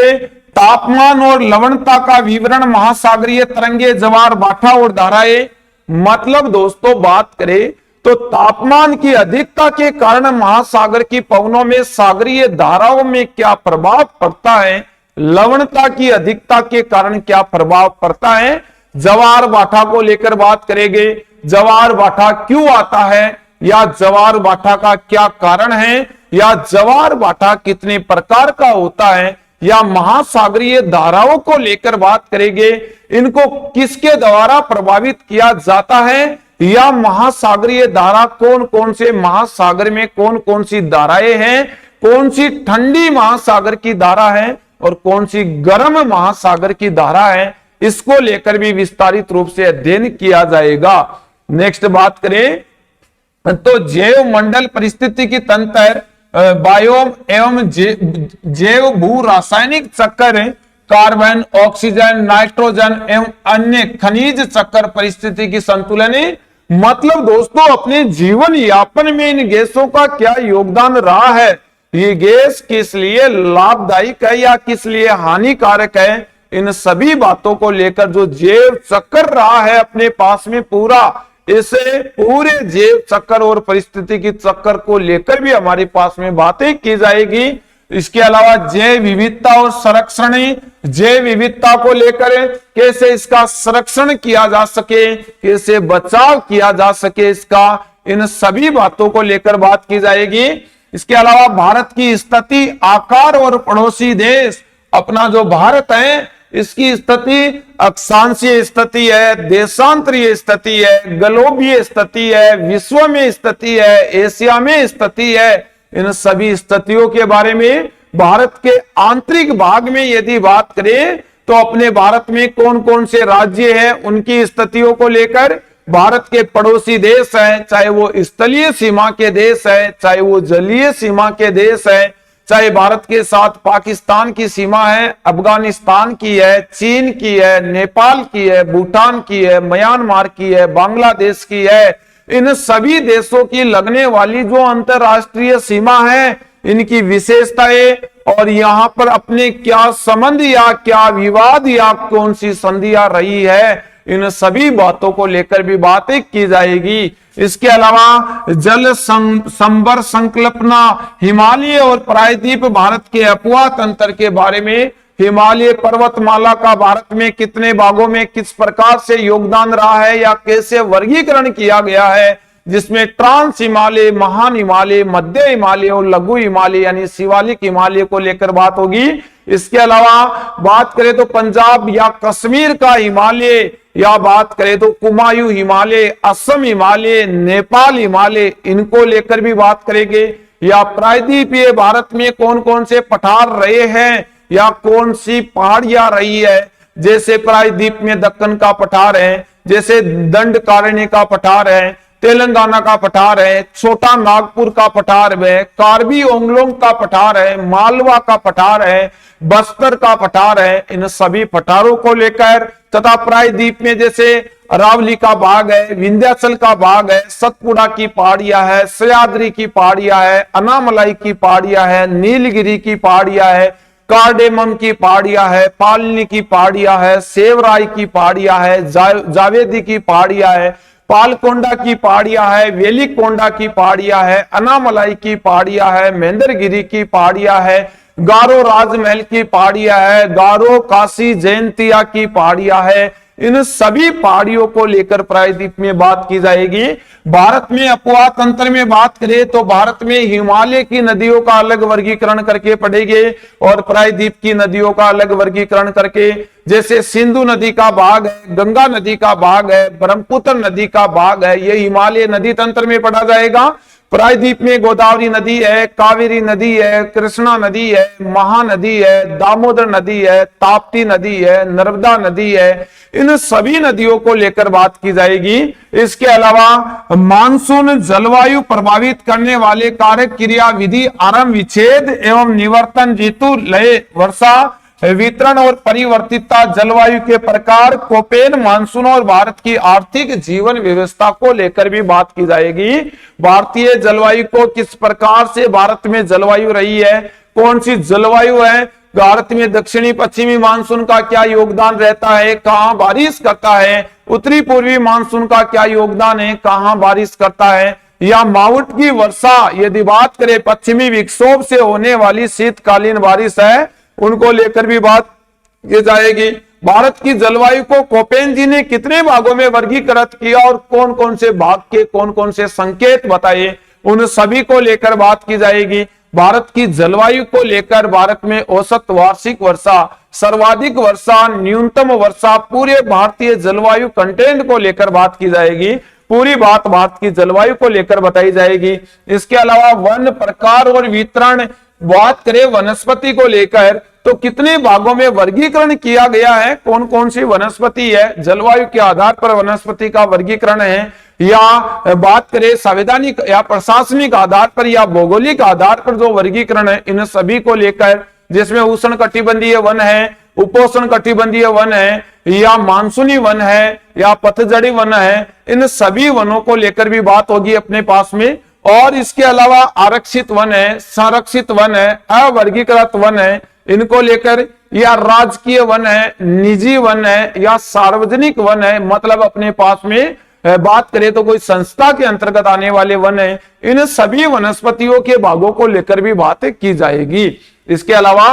तापमान और लवणता का विवरण, महासागरीय तरंगे, ज्वार भाटा और धाराएं। मतलब दोस्तों बात करें तो तापमान की अधिकता के कारण महासागर की पवनों में, सागरीय धाराओं में क्या प्रभाव पड़ता है, लवणता की अधिकता के कारण क्या प्रभाव पड़ता है। ज्वार भाटा को लेकर बात करेंगे, ज्वार भाटा क्यों आता है या ज्वार भाटा का क्या कारण है, या ज्वार भाटा कितने प्रकार का होता है, या महासागरीय धाराओं को लेकर बात करेंगे, इनको किसके द्वारा प्रभावित किया जाता है, या महासागरीय धारा कौन कौन से महासागर में कौन कौन सी धाराएं हैं, कौन सी ठंडी महासागर की धारा है और कौन सी गर्म महासागर की धारा है, इसको लेकर भी विस्तारित रूप से अध्ययन किया जाएगा। नेक्स्ट बात करें तो जैव मंडल, परिस्थितिकी तंत्र, बायोम एवं जैव भू रासायनिक चक्र, कार्बन, ऑक्सीजन, नाइट्रोजन एवं अन्य खनिज चक्र, परिस्थितिकी संतुलन। मतलब दोस्तों अपने जीवन यापन में इन गैसों का क्या योगदान रहा है, ये गैस किस लिए लाभदायक है या किस लिए हानिकारक है, इन सभी बातों को लेकर जो जैव चक्र रहा है अपने पास में पूरा, इसे पूरे जैव चक्र और परिस्थिति की चक्कर को लेकर भी हमारे पास में बातें की जाएगी। इसके अलावा जैव विविधता और संरक्षण, जैव विविधता को लेकर कैसे इसका संरक्षण किया जा सके, कैसे बचाव किया जा सके इसका, इन सभी बातों को लेकर बात की जाएगी। इसके अलावा भारत की स्थिति, आकार और पड़ोसी देश, अपना जो भारत है इसकी स्थिति अक्षांशीय स्थिति है, देशांतरीय स्थिति है, ग्लोबीय स्थिति है, विश्व में स्थिति है, एशिया में स्थिति है। इन सभी स्थितियों के बारे में भारत के आंतरिक भाग में यदि बात करें तो अपने भारत में कौन कौन से राज्य हैं उनकी स्थितियों को लेकर, भारत के पड़ोसी देश हैं, चाहे वो स्थलीय सीमा के देश है, चाहे वो जलीय सीमा के देश है, चाहे भारत के साथ पाकिस्तान की सीमा है, अफगानिस्तान की है, चीन की है, नेपाल की है, भूटान की है, म्यांमार की है, बांग्लादेश की है, इन सभी देशों की लगने वाली जो अंतरराष्ट्रीय सीमा है, इनकी विशेषताएं और यहाँ पर अपने क्या संबंध या क्या विवाद या कौन सी संधियां रही है, इन सभी बातों को लेकर भी बातें की जाएगी। इसके अलावा जल संबर संकल्पना, हिमालय और प्रायद्वीप भारत के अपवाह तंत्र के बारे में, हिमालय पर्वतमाला का भारत में कितने भागों में किस प्रकार से योगदान रहा है या कैसे वर्गीकरण किया गया है, जिसमें ट्रांस हिमालय, महान हिमालय, मध्य हिमालय और लघु हिमालय यानी शिवालिक हिमालय को लेकर बात होगी। इसके अलावा बात करें तो पंजाब या कश्मीर का हिमालय, या बात करें तो कुमायूं हिमालय, असम हिमालय, नेपाल हिमालय, इनको लेकर भी बात करेंगे। या प्रायद्वीपीय भारत में कौन कौन से पठार रहे हैं या कौन सी पहाड़ियां रही है, जैसे प्रायद्वीप में दक्कन का पठार है, जैसे दंडकारण्य का पठार है, तेलंगाना का पठार है, छोटा नागपुर का पठार है, कार्बी ओंगलोंग का पठार है, मालवा का पठार है, बस्तर का पठार है। इन सभी पठारों को लेकर तथा प्रायद्वीप में जैसे अरावली का भाग है, विंध्याचल का भाग है, सतपुड़ा की पहाड़ियां है, सह्याद्री की पहाड़ियां है, अनामलाई की पहाड़ियां है, नीलगिरी की पहाड़ियां है, कार्डेमम की पहाड़ियां है, पालनी की पहाड़ियां है, सेवराई की पहाड़ियां है, जावेदी की पहाड़ियां है, पालकोंडा की पहाड़ियां है, वेलिकोंडा की पहाड़ियां है, अनामलाई की पहाड़ियां है, महेंद्रगिरी की पहाड़ियां है, गारो राजमहल की पहाड़ियां है, गारो काशी जयंतिया की पहाड़ियां है। इन सभी पहाड़ियों को लेकर प्रायद्वीप में बात की जाएगी। भारत में अपवाह तंत्र में बात करें तो भारत में हिमालय की नदियों का अलग वर्गीकरण करके पढ़ेंगे और प्रायद्वीप की नदियों का अलग वर्गीकरण करके, जैसे सिंधु नदी का भाग है, गंगा नदी का भाग है, ब्रह्मपुत्र नदी का भाग है, ये हिमालय नदी तंत्र में पढ़ा जाएगा। प्रायद्वीप में गोदावरी नदी है, कावेरी नदी है, कृष्णा नदी है, महानदी है, दामोदर नदी है, ताप्ती नदी है, नर्मदा नदी है। इन सभी नदियों को लेकर बात की जाएगी। इसके अलावा मानसून जलवायु प्रभावित करने वाले कारक, क्रिया, विधि, आरंभ, विच्छेद एवं निवर्तन, ऋतु, लय, वर्षा, वितरण और परिवर्तितता, जलवायु के प्रकार, कोपेन, मानसून और भारत की आर्थिक जीवन व्यवस्था को लेकर भी बात की जाएगी। भारतीय जलवायु को किस प्रकार से भारत में जलवायु रही है, कौन सी जलवायु है, भारत में दक्षिणी पश्चिमी मानसून का क्या योगदान रहता है, कहां बारिश करता है, उत्तरी पूर्वी मानसून का क्या योगदान है, कहां बारिश करता है, या माउंट की वर्षा, यदि बात करें पश्चिमी विक्षोभ से होने वाली शीतकालीन बारिश है, उनको लेकर भी बात की जाएगी। भारत की जलवायु को कोपेन जी ने कितने भागों में वर्गीकृत किया और कौन कौन से भाग के कौन कौन से संकेत बताए, उन सभी को लेकर बात की जाएगी। भारत की जलवायु को लेकर भारत में औसत वार्षिक वर्षा, सर्वाधिक वर्षा, न्यूनतम वर्षा, पूरे भारतीय जलवायु कंटेंट को लेकर बात की जाएगी। पूरी बात भारत की जलवायु को लेकर बताई जाएगी। इसके अलावा वन प्रकार और वितरण, बात करें वनस्पति को लेकर तो कितने भागों में वर्गीकरण किया गया है, कौन कौन सी वनस्पति है, जलवायु के आधार पर वनस्पति का वर्गीकरण है, या बात करें संवैधानिक या प्रशासनिक आधार पर या भौगोलिक आधार पर जो वर्गीकरण है, इन सभी को लेकर, जिसमें उष्ण कटिबंधीय वन है, उपोष्ण कटिबंधीय वन है, या मानसूनी वन है, या पतझड़ी वन है, इन सभी वनों को लेकर भी बात होगी अपने पास में। और इसके अलावा आरक्षित वन है, संरक्षित वन है, अवर्गीकृत वन है, इनको लेकर, या राजकीय वन है, निजी वन है, या सार्वजनिक वन है, मतलब अपने पास में बात करें तो कोई संस्था के अंतर्गत आने वाले वन है, इन सभी वनस्पतियों के भागों को लेकर भी बात की जाएगी। इसके अलावा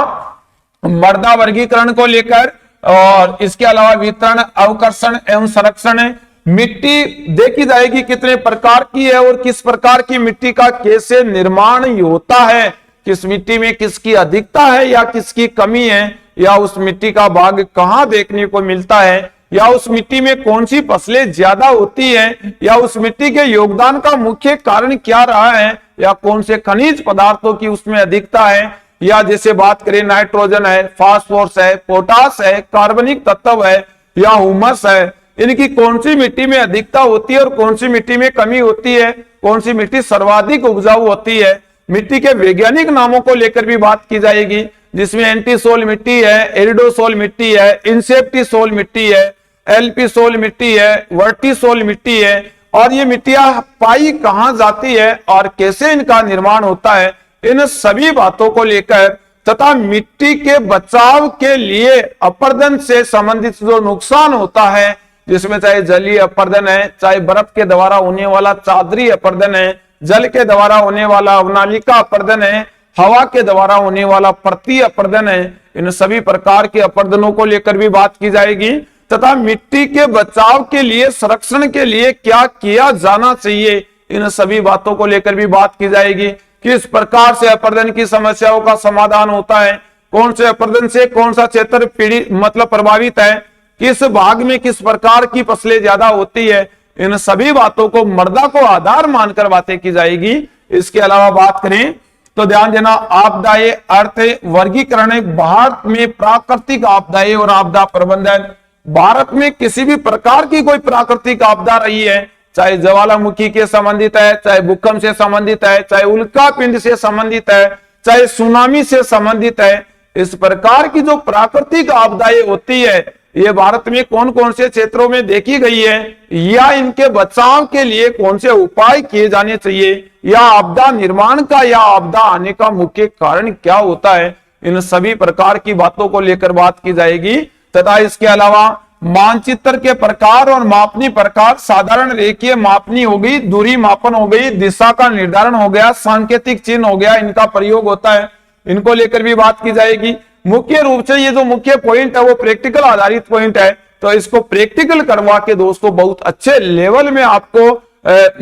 मृदा वर्गीकरण को लेकर, और इसके अलावा वितरण, अवकर्षण एवं संरक्षण है। मिट्टी देखी जाएगी कितने प्रकार की है और किस प्रकार की मिट्टी का कैसे निर्माण होता है, किस मिट्टी में किसकी अधिकता है या किसकी कमी है, या उस मिट्टी का भाग कहाँ देखने को मिलता है, या उस मिट्टी में कौन सी फसलें ज्यादा होती है, या उस मिट्टी के योगदान का मुख्य कारण क्या रहा है, या कौन से खनिज पदार्थों की उसमें अधिकता है, या जैसे बात करें नाइट्रोजन है, फास्फोरस है, पोटास है, कार्बनिक तत्व है, या हुमस है, इनकी कौन सी मिट्टी में अधिकता होती है और कौन सी मिट्टी में कमी होती है, कौन सी मिट्टी सर्वाधिक उपजाऊ होती है। मिट्टी के वैज्ञानिक नामों को लेकर भी बात की जाएगी, जिसमें एंटीसोल मिट्टी है, एरिडोसोल मिट्टी है, इंसेप्टिसोल मिट्टी है, एल्पिसोल मिट्टी है, वर्टिसोल मिट्टी है, और ये मिट्टियां पाई कहां जाती है और कैसे इनका निर्माण होता है, इन सभी बातों को लेकर तथा मिट्टी के बचाव के लिए अपरदन से संबंधित जो नुकसान होता है, जिसमें चाहे जलीय अपरदन है, चाहे बर्फ के द्वारा होने वाला चादरी अपरदन है, जल के द्वारा होने वाला अवनालिका अपरदन है, हवा के द्वारा होने वाला प्रति अपरदन है, इन सभी प्रकार के अपरदनों को लेकर भी बात की जाएगी, तथा मिट्टी के बचाव के लिए, संरक्षण के लिए क्या किया जाना चाहिए, इन सभी बातों को लेकर भी बात की जाएगी। किस प्रकार से अपरदन की समस्याओं का समाधान होता है, कौन से अपरदन से कौन सा क्षेत्र पीड़ित मतलब प्रभावित है, किस भाग में किस प्रकार की फसलें ज्यादा होती है, इन सभी बातों को मृदा को आधार मानकर बातें की जाएगी। इसके अलावा बात करें तो ध्यान देना, आपदाएं अर्थ वर्गीकरण, भारत में प्राकृतिक आपदाएं और आपदा प्रबंधन। भारत में किसी भी प्रकार की कोई प्राकृतिक आपदा रही है, चाहे ज्वालामुखी के संबंधित है, चाहे भूकंप से संबंधित है, चाहे उल्कापिंड से संबंधित है, चाहे सुनामी से संबंधित है, इस प्रकार की जो प्राकृतिक आपदाएं होती है, ये भारत में कौन कौन से क्षेत्रों में देखी गई है, या इनके बचाव के लिए कौन से उपाय किए जाने चाहिए, या आपदा निर्माण का या आपदा आने का मुख्य कारण क्या होता है, इन सभी प्रकार की बातों को लेकर बात की जाएगी। तथा इसके अलावा मानचित्र के प्रकार और मापनी प्रकार, साधारण रेखीय मापनी हो गई, दूरी मापन हो गई, दिशा का निर्धारण हो गया, सांकेतिक चिन्ह हो गया, इनका प्रयोग होता है, इनको लेकर भी बात की जाएगी। मुख्य रूप से ये जो मुख्य पॉइंट है वो प्रैक्टिकल आधारित पॉइंट है, तो इसको प्रैक्टिकल करवा के दोस्तों बहुत अच्छे लेवल में आपको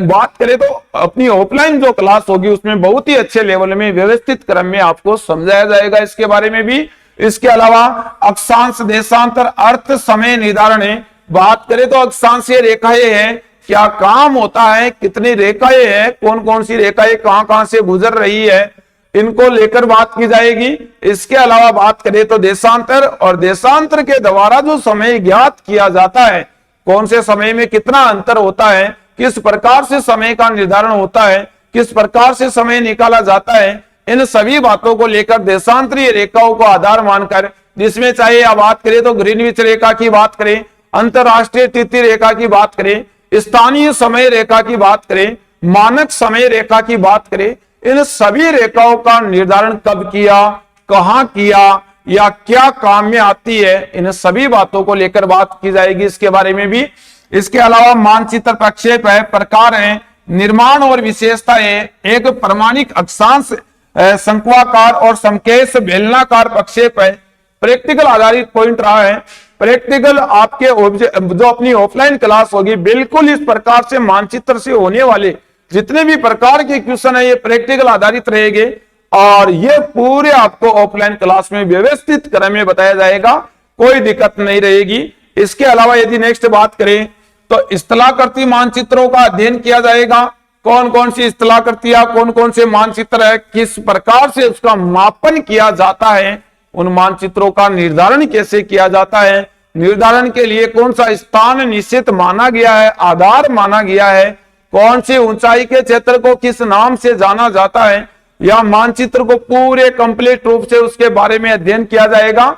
बात करें तो अपनी ऑफलाइन जो क्लास होगी उसमें बहुत ही अच्छे लेवल में व्यवस्थित क्रम में आपको समझाया जाएगा इसके बारे में भी। इसके अलावा अक्षांश, देशांतर, अर्थ, समय निर्धारण है। बात करें तो अक्षांशीय रेखाएं हैं, क्या काम होता है, कितनी रेखाएं हैं, कौन कौन सी रेखाएं कहां से गुजर रही है, इनको लेकर बात की जाएगी। इसके अलावा बात करें तो देशांतर, और देशांतर के द्वारा जो समय ज्ञात किया जाता है, कौन से समय में कितना अंतर होता है, किस प्रकार से समय का निर्धारण होता है, किस प्रकार से समय निकाला जाता है, इन सभी बातों को लेकर देशांतरीय रेखाओं को आधार मानकर, जिसमें चाहे आप बात करें तो ग्रीनविच रेखा की बात करें, अंतरराष्ट्रीय तिथि रेखा की बात करें, स्थानीय समय रेखा की बात करें, मानक समय रेखा की बात करें, इन सभी रेखाओं का निर्धारण कब किया, कहां किया, या क्या काम में आती है, इन सभी बातों को लेकर बात की जाएगी इसके बारे में भी। इसके अलावा मानचित्र प्रक्षेप है, प्रकार है, निर्माण और विशेषताएं। एक प्रमाणिक अक्षांश, शंक्वाकार और समकेश बेलनाकार प्रक्षेप है। प्रैक्टिकल आधारित पॉइंट रहा है। प्रैक्टिकल आपके जो अपनी ऑफलाइन क्लास होगी बिल्कुल इस प्रकार से मानचित्र से होने वाले जितने भी प्रकार के क्वेश्चन है ये प्रैक्टिकल आधारित रहेंगे, और ये पूरे आपको ऑफलाइन क्लास में व्यवस्थित क्रम में बताया जाएगा, कोई दिक्कत नहीं रहेगी। इसके अलावा यदि नेक्स्ट बात करें तो स्थलाकृति मानचित्रों का अध्ययन किया जाएगा। कौन कौन सी स्थलाकृतियां, कौन कौन से मानचित्र है, किस प्रकार से उसका मापन किया जाता है, उन मानचित्रों का निर्धारण कैसे किया जाता है, निर्धारण के लिए कौन सा स्थान निश्चित माना गया है, आधार माना गया है, कौन सी ऊंचाई के क्षेत्र को किस नाम से जाना जाता है, या मानचित्र को पूरे कंप्लीट रूप से उसके बारे में अध्ययन किया जाएगा।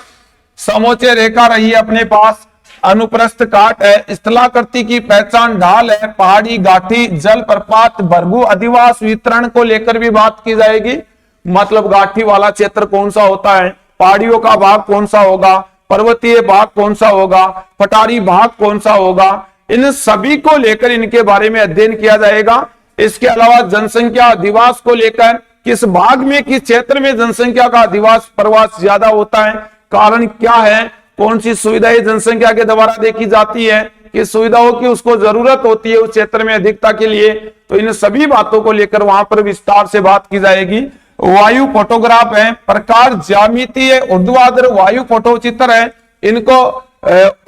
समोच्च रेखा रही है अपने पास, अनुप्रस्थ काट है, स्थलाकृति की पहचान ढाल है, पहाड़ी घाटी जल प्रपात भृगु अधिवास वितरण को लेकर भी बात की जाएगी। मतलब घाटी वाला क्षेत्र कौन सा होता है, पहाड़ियों का भाग कौन सा होगा, पर्वतीय भाग कौन सा होगा, पठारी भाग कौन सा होगा, इन सभी को लेकर इनके बारे में अध्ययन किया जाएगा। इसके अलावा जनसंख्या अधिवास को लेकर किस भाग में, किस क्षेत्र में जनसंख्या का अधिवास प्रवास ज्यादा होता है, कारण क्या है, कौन सी सुविधाएं जनसंख्या के द्वारा देखी जाती है, किस सुविधाओं की उसको जरूरत होती है उस क्षेत्र में अधिकता के लिए, तो इन सभी बातों को लेकर वहां पर विस्तार से बात की जाएगी। वायु फोटोग्राफ है, प्रकार ज्यामितीय ऊर्ध्वाधर वायु फोटो चित्र है। इनको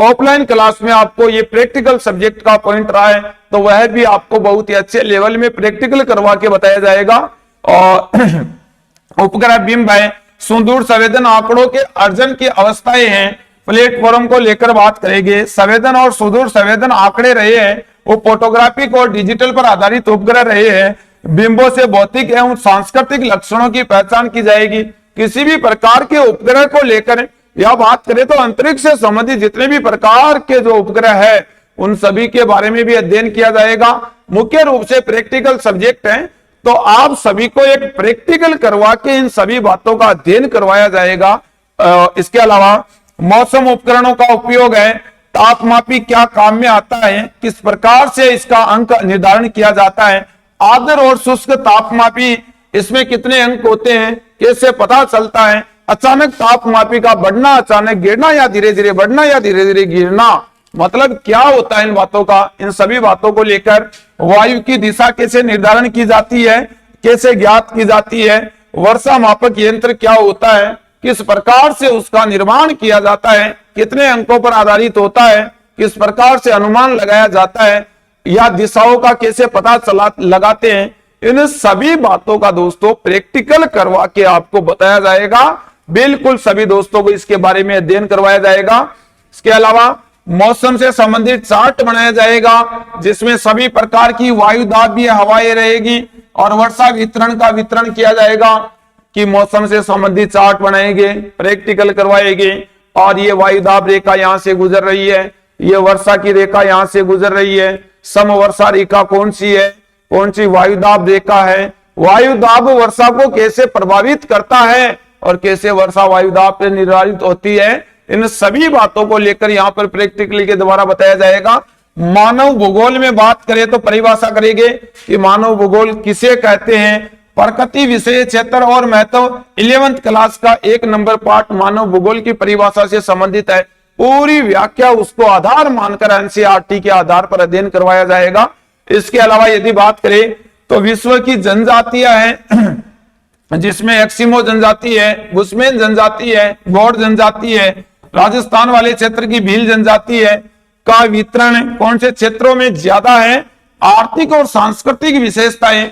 ऑफलाइन क्लास में आपको ये प्रैक्टिकल सब्जेक्ट का पॉइंट रहा है, तो वह भी आपको बहुत ही अच्छे लेवल में प्रैक्टिकल करवा के बताया जाएगा। और उपग्रह बिंब है, सुदूर संवेदन आंकड़ों के अर्जन की अवस्थाएं हैं, प्लेटफॉर्म को लेकर बात करेंगे। संवेदन और सुदूर संवेदन आंकड़े रहे हैं, वो फोटोग्राफिक और डिजिटल पर आधारित उपग्रह रहे हैं। बिंबों से भौतिक एवं सांस्कृतिक लक्षणों की पहचान की जाएगी। किसी भी प्रकार के उपग्रह को लेकर या बात करें तो अंतरिक्ष से संबंधित जितने भी प्रकार के जो उपग्रह है उन सभी के बारे में भी अध्ययन किया जाएगा। मुख्य रूप से प्रैक्टिकल सब्जेक्ट है, तो आप सभी को एक प्रैक्टिकल करवा के इन सभी बातों का अध्ययन करवाया जाएगा। इसके अलावा मौसम उपकरणों का उपयोग है, तापमापी क्या काम में आता है, किस प्रकार से इसका अंक निर्धारण किया जाता है, आर्द्र और शुष्क तापमापी इसमें कितने अंक होते हैं, कैसे पता चलता है, अचानक तापमापी का बढ़ना, अचानक गिरना या धीरे धीरे बढ़ना या धीरे धीरे गिरना, मतलब क्या होता है इन बातों का, इन सभी बातों को लेकर वायु की दिशा कैसे निर्धारण की जाती है, कैसे ज्ञात की जाती है, वर्षा मापक यंत्र क्या होता है, किस प्रकार से उसका निर्माण किया जाता है, कितने अंकों पर आधारित होता है, किस प्रकार से अनुमान लगाया जाता है या दिशाओं का कैसे पता लगाते हैं, इन सभी बातों का दोस्तों प्रैक्टिकल करवा के आपको बताया जाएगा। बिल्कुल सभी दोस्तों को इसके बारे में अध्ययन करवाया जाएगा। इसके अलावा मौसम से संबंधित चार्ट बनाया जाएगा, जिसमें सभी प्रकार की वायु दाबीय हवाएं रहेगी और वर्षा वितरण का वितरण किया जाएगा कि मौसम से संबंधित चार्ट बनाएंगे, प्रैक्टिकल करवाएंगे। और ये वायु दाब रेखा यहां से गुजर रही है, ये वर्षा की रेखा यहां से गुजर रही है, सम वर्षा रेखा कौन सी है, कौन सी वायु दाब रेखा है, वायु दाब वर्षा को कैसे प्रभावित करता है और कैसे वर्षा वायु दाब से निर्धारित होती है, इन सभी बातों को लेकर यहाँ पर प्रैक्टिकली के द्वारा बताया जाएगा। मानव भूगोल में बात करें तो परिभाषा करेंगे कि मानव भूगोल किसे कहते हैं, प्रकृति विषय क्षेत्र और महत्व 11th क्लास का 1 नंबर पार्ट मानव भूगोल की परिभाषा से संबंधित है। पूरी व्याख्या उसको आधार मानकर एनसीईआरटी के आधार पर अध्ययन करवाया जाएगा। इसके अलावा यदि बात करें तो विश्व की जनजातियां हैं, जिसमें एक्सिमो जनजाति है, बुशमैन जनजाति है, गौड़ जनजाति है, राजस्थान वाले क्षेत्र की भील जनजाति है, का वितरण कौन से क्षेत्रों में ज्यादा है, आर्थिक और सांस्कृतिक विशेषताएं,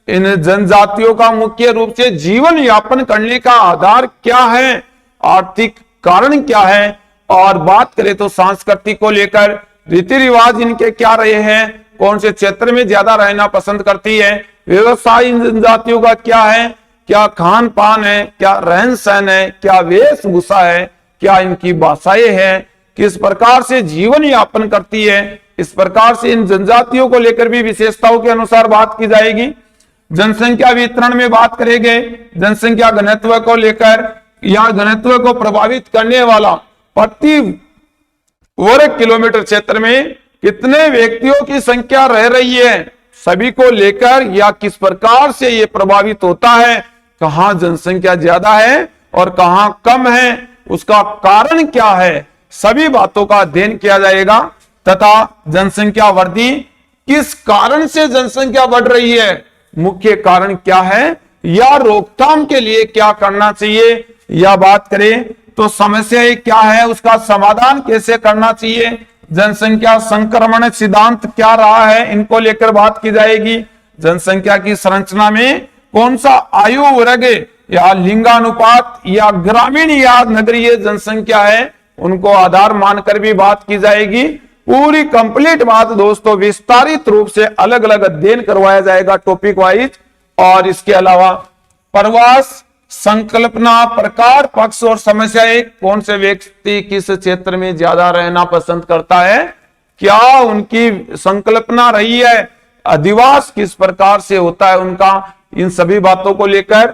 इन जनजातियों का मुख्य रूप से जीवन यापन करने का आधार क्या है, आर्थिक कारण क्या है, और बात करें तो सांस्कृतिक को लेकर रीति रिवाज इनके क्या रहे हैं, कौन से क्षेत्र में ज्यादा रहना पसंद करती है, व्यवसाय इन जनजातियों का क्या है, क्या खान पान है, क्या रहन सहन है, क्या वेशभूषा है, क्या इनकी भाषाएं हैं, किस प्रकार से जीवन यापन करती है, इस प्रकार से इन जनजातियों को लेकर भी विशेषताओं के अनुसार बात की जाएगी। जनसंख्या वितरण में बात करेंगे, जनसंख्या घनत्व को लेकर या घनत्व को प्रभावित करने वाला प्रति वर्ग किलोमीटर क्षेत्र में कितने व्यक्तियों की संख्या रह रही है, सभी को लेकर या किस प्रकार से ये प्रभावित होता है, कहां जनसंख्या ज्यादा है और कहां कम है, उसका कारण क्या है, सभी बातों का अध्ययन किया जाएगा। तथा जनसंख्या वृद्धि किस कारण से जनसंख्या बढ़ रही है, मुख्य कारण क्या है या रोकथाम के लिए क्या करना चाहिए, या बात करें तो समस्या क्या है, उसका समाधान कैसे करना चाहिए, जनसंख्या संक्रमण सिद्धांत क्या रहा है, इनको लेकर बात की जाएगी। जनसंख्या की संरचना में कौन सा आयु वर्ग या लिंगानुपात या ग्रामीण या नगरीय जनसंख्या है, उनको आधार मानकर भी बात की जाएगी। पूरी कंप्लीट बात दोस्तों विस्तारित रूप से अलग अलग अध्ययन करवाया जाएगा टॉपिक वाइज। और इसके अलावा प्रवास, संकल्पना, प्रकार, पक्ष और समस्याएं। कौन से व्यक्ति किस क्षेत्र में ज्यादा रहना पसंद करता है, क्या उनकी संकल्पना रही है, अधिवास किस प्रकार से होता है उनका, इन सभी बातों को लेकर।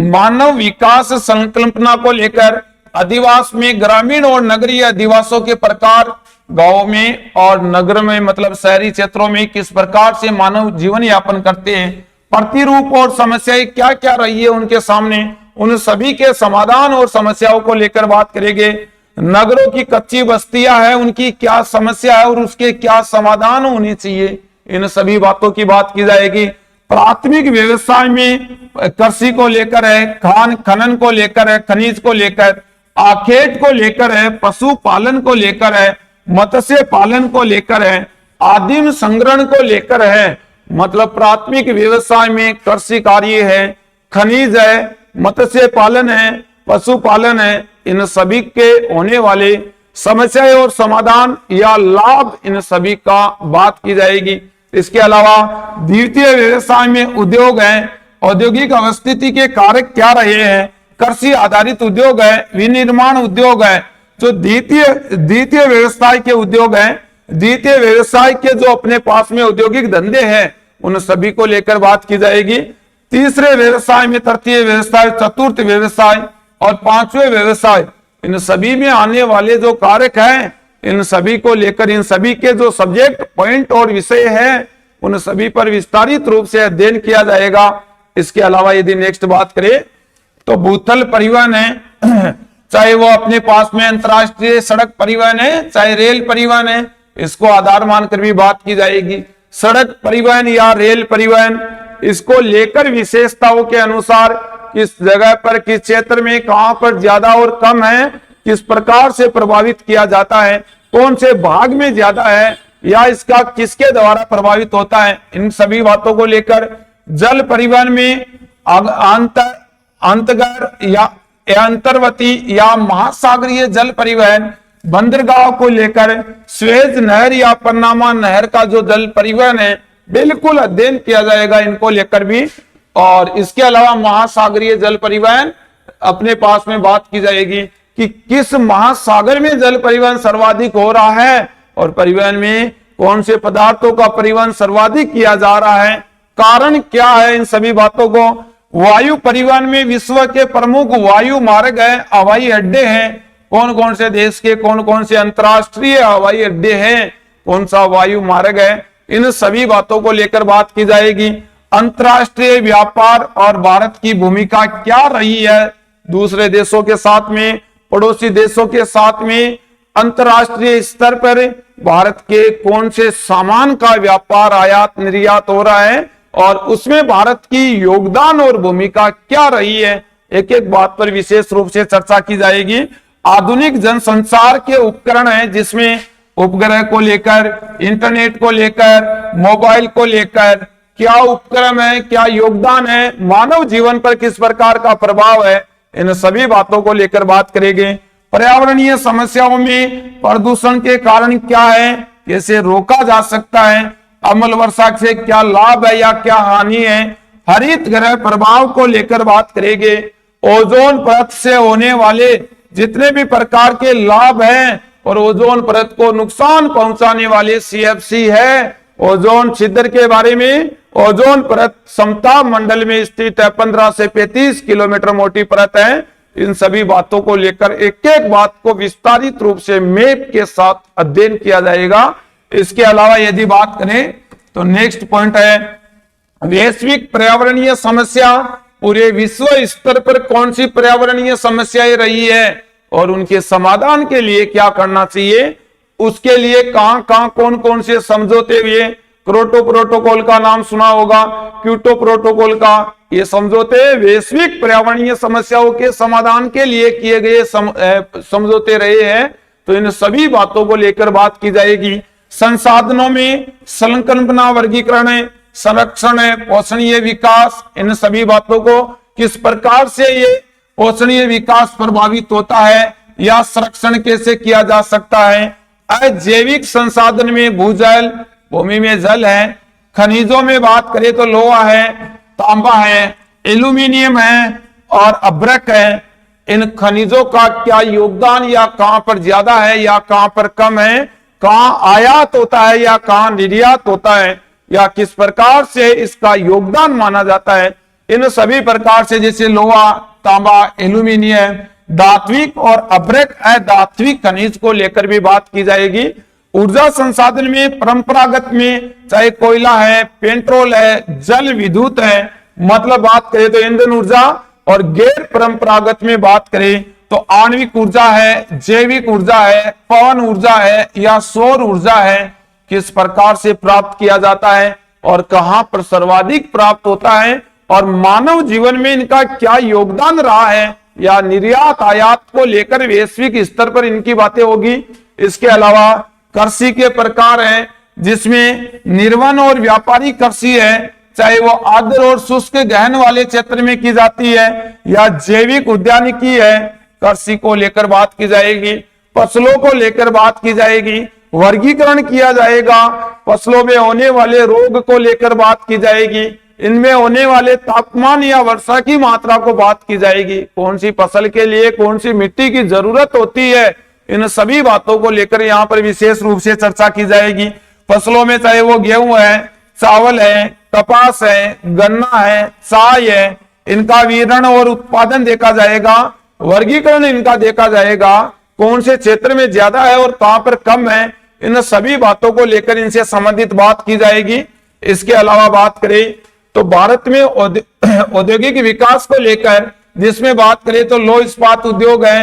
मानव विकास संकल्पना को लेकर अधिवास में ग्रामीण और नगरीय अधिवासों के प्रकार, गांव में और नगर में मतलब शहरी क्षेत्रों में किस प्रकार से मानव जीवन यापन करते हैं, प्रतिरूप और समस्याएं क्या क्या रही है उनके सामने, उन सभी के समाधान और समस्याओं को लेकर बात करेंगे। नगरों की कच्ची बस्तियां हैं, उनकी क्या समस्या है और उसके क्या समाधान होने चाहिए, इन सभी बातों की बात की जाएगी। प्राथमिक व्यवसाय में कृषि को लेकर है, खान खनन को लेकर है, खनिज को लेकर, आखेट को लेकर है, पशुपालन को लेकर है, मत्स्य पालन को लेकर है, आदिम संग्रहण को लेकर है। मतलब प्राथमिक व्यवसाय में कृषि कार्य है, खनिज है, मत्स्य पालन है, पशुपालन है, इन सभी के होने वाले समस्याएं और समाधान या लाभ, इन सभी का बात की जाएगी। इसके अलावा द्वितीय व्यवसाय में उद्योग है, औद्योगिक अवस्थिति के कारक क्या रहे हैं, कृषि आधारित उद्योग है, विनिर्माण उद्योग है, जो द्वितीय व्यवसाय के उद्योग है, द्वितीय व्यवसाय के जो अपने पास में औद्योगिक धंधे हैं, उन सभी को लेकर बात की जाएगी। तीसरे व्यवसाय में तृतीय व्यवसाय, चतुर्थ व्यवसाय और पांचवें व्यवसाय, इन सभी में आने वाले जो कारक हैं, इन सभी को लेकर इन सभी के जो सब्जेक्ट पॉइंट और विषय हैं, उन सभी पर विस्तारित रूप से अध्ययन किया जाएगा। इसके अलावा यदि नेक्स्ट बात करें तो भूतल परिवहन है, चाहे वो अपने पास में अंतरराष्ट्रीय सड़क परिवहन है, चाहे रेल परिवहन है, इसको आधार मानकर भी बात की जाएगी। सड़क परिवहन या रेल परिवहन, इसको लेकर विशेषताओं के अनुसार किस जगह पर, किस क्षेत्र में, कहां पर ज्यादा और कम है, किस प्रकार से प्रभावित किया जाता है, कौन से भाग में ज्यादा है या इसका किसके द्वारा प्रभावित होता है, इन सभी बातों को लेकर। जल परिवहन में अंतर्गत या अंतर्वर्ती या महासागरीय जल परिवहन, बंदरगाह को लेकर स्वेज नहर या पन्नामा नहर का जो जल परिवहन है, बिल्कुल अध्ययन किया जाएगा इनको लेकर भी। और इसके अलावा महासागरीय जल परिवहन अपने पास में बात की जाएगी कि किस महासागर में जल परिवहन सर्वाधिक हो रहा है और परिवहन में कौन से पदार्थों का परिवहन सर्वाधिक किया जा रहा है, कारण क्या है, इन सभी बातों को। वायु परिवहन में विश्व के प्रमुख वायु मार्ग है, हवाई अड्डे हैं, कौन कौन से देश के कौन कौन से अंतरराष्ट्रीय हवाई अड्डे हैं, कौन सा वायु मार्ग है, इन सभी बातों को लेकर बात की जाएगी। अंतरराष्ट्रीय व्यापार और भारत की भूमिका क्या रही है दूसरे देशों के साथ में, पड़ोसी देशों के साथ में, अंतरराष्ट्रीय स्तर पर भारत के कौन से सामान का व्यापार आयात निर्यात हो रहा है और उसमें भारत की योगदान और भूमिका क्या रही है, एक एक बात पर विशेष रूप से चर्चा की जाएगी। आधुनिक जनसंचार के उपकरण हैं, जिसमें उपग्रह को लेकर, इंटरनेट को लेकर, मोबाइल को लेकर क्या उपक्रम है, क्या योगदान है, मानव जीवन पर किस प्रकार का प्रभाव है, इन सभी बातों को लेकर बात करेंगे। पर्यावरणीय समस्याओं में प्रदूषण के कारण क्या है, कैसे रोका जा सकता है, अम्ल वर्षा से क्या लाभ है या क्या हानि है, हरित ग्रह प्रभाव को लेकर बात करेंगे। ओजोन परत से होने वाले जितने भी प्रकार के लाभ हैं और ओजोन परत को नुकसान पहुंचाने वाले CFC है, ओजोन छिद्र के बारे में। ओजोन परत समताप मंडल में स्थित है, 15 से 35 किलोमीटर मोटी परत है। इन सभी बातों को लेकर एक एक बात को विस्तारित रूप से मैप के साथ अध्ययन किया जाएगा। इसके अलावा यदि बात करें तो नेक्स्ट पॉइंट है वैश्विक पर्यावरणीय समस्या, पूरे विश्व स्तर पर कौन सी पर्यावरणीय समस्याएं रही है और उनके समाधान के लिए क्या करना चाहिए, उसके लिए कहां कहां कौन कौन से समझौते हुए। क्योटो प्रोटोकॉल का नाम सुना होगा, क्योटो प्रोटोकॉल का, ये समझौते वैश्विक पर्यावरणीय समस्याओं के समाधान के लिए किए गए समझौते रहे हैं। तो इन सभी बातों को लेकर बात की जाएगी। संसाधनों में संकल्पना, वर्गीकरण है, संरक्षण है, पोषणीय विकास, इन सभी बातों को किस प्रकार से ये पोषणीय विकास प्रभावित होता है या संरक्षण कैसे किया जा सकता है। अजैविक संसाधन में भूजल, भूमि में जल है, खनिजों में बात करें तो लोहा है, तांबा है, एल्यूमिनियम है और अभ्रक है, इन खनिजों का क्या योगदान या कहां पर ज्यादा है या कहां पर कम है, कहां आयात होता है या कहां निर्यात होता है, या किस प्रकार से इसका योगदान माना जाता है। इन सभी प्रकार से जैसे लोहा, तांबा, एल्यूमिनियम, धात्विक और अभ्रक अधात्विक खनिज को लेकर भी बात की जाएगी। ऊर्जा संसाधन में परंपरागत में चाहे कोयला है, पेट्रोल है, जल विद्युत है, मतलब बात करें तो ईंधन ऊर्जा, और गैर परंपरागत में बात करें तो आणविक ऊर्जा है, जैविक ऊर्जा है, पवन ऊर्जा है या सौर ऊर्जा है, किस प्रकार से प्राप्त किया जाता है और कहां पर सर्वाधिक प्राप्त होता है, और मानव जीवन में इनका क्या योगदान रहा है, या निर्यात आयात को लेकर वैश्विक स्तर पर इनकी बातें होगी। इसके अलावा कृषि के प्रकार हैं, जिसमें निर्वन और व्यापारी कृषि है, चाहे वो आर्द्र और शुष्क गहन वाले क्षेत्र में की जाती है, या जैविक उद्यानिकी है, कृषि को लेकर बात की जाएगी। फसलों को लेकर बात की जाएगी, वर्गीकरण किया जाएगा, फसलों में होने वाले रोग को लेकर बात की जाएगी, इनमें होने वाले तापमान या वर्षा की मात्रा को बात की जाएगी, कौन सी फसल के लिए कौन सी मिट्टी की जरूरत होती है, इन सभी बातों को लेकर यहाँ पर विशेष रूप से चर्चा की जाएगी। फसलों में चाहे वो गेहूं है, चावल है, कपास है, गन्ना है, चाय है, इनका वितरण और उत्पादन देखा जाएगा, वर्गीकरण इनका देखा जाएगा, कौन से क्षेत्र में ज्यादा है और कहां पर कम है, इन सभी बातों को लेकर इनसे संबंधित बात की जाएगी। इसके अलावा बात करें तो भारत में औद्योगिक विकास को लेकर जिसमें बात करें तो लौह इस्पात उद्योग है,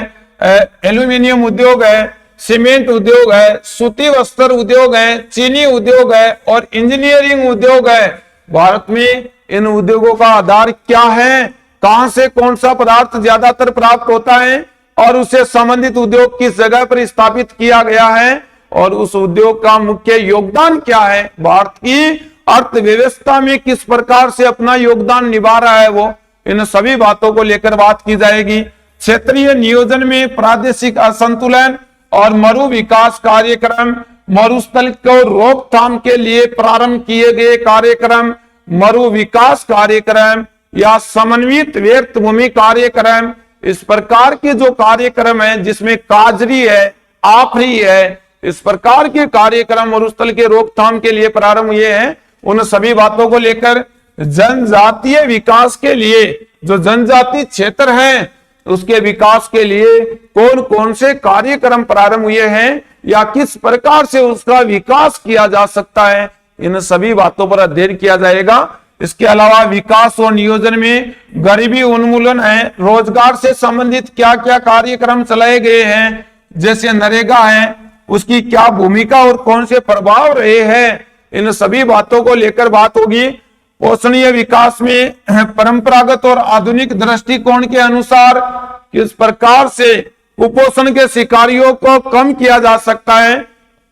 एल्यूमिनियम उद्योग है, सीमेंट उद्योग है, सूती वस्त्र उद्योग है, चीनी उद्योग है और इंजीनियरिंग उद्योग है। भारत में इन उद्योगों का आधार क्या है, कहां से कौन सा पदार्थ ज्यादातर प्राप्त होता है और उससे संबंधित उद्योग किस जगह पर स्थापित किया गया है और उस उद्योग का मुख्य योगदान क्या है, भारत की अर्थव्यवस्था में किस प्रकार से अपना योगदान निभा रहा है वो, इन सभी बातों को लेकर बात की जाएगी। क्षेत्रीय नियोजन में प्रादेशिक असंतुलन और मरु विकास कार्यक्रम, मरुस्थल को रोकथाम के लिए प्रारंभ किए गए कार्यक्रम, मरु विकास कार्यक्रम या समन्वित व्यर्थ भूमि कार्यक्रम, इस प्रकार के जो कार्यक्रम है जिसमें काजरी है, आफरी है, इस प्रकार के कार्यक्रम मरुस्थल के रोकथाम के लिए प्रारंभ हुए हैं। उन सभी बातों को लेकर जनजातीय विकास के लिए जो जनजाति क्षेत्र है उसके विकास के लिए कौन कौन से कार्यक्रम प्रारंभ हुए हैं या किस प्रकार से उसका विकास किया जा सकता है, इन सभी बातों पर अध्ययन किया जाएगा। इसके अलावा विकास और नियोजन में गरीबी उन्मूलन है, रोजगार से संबंधित क्या क्या कार्यक्रम चलाए गए हैं, जैसे नरेगा है, उसकी क्या भूमिका और कौन से प्रभाव रहे हैं, इन सभी बातों को लेकर बात होगी। पोषणीय विकास में परंपरागत और आधुनिक दृष्टिकोण के अनुसार किस प्रकार से कुपोषण के शिकारियों को कम किया जा सकता है,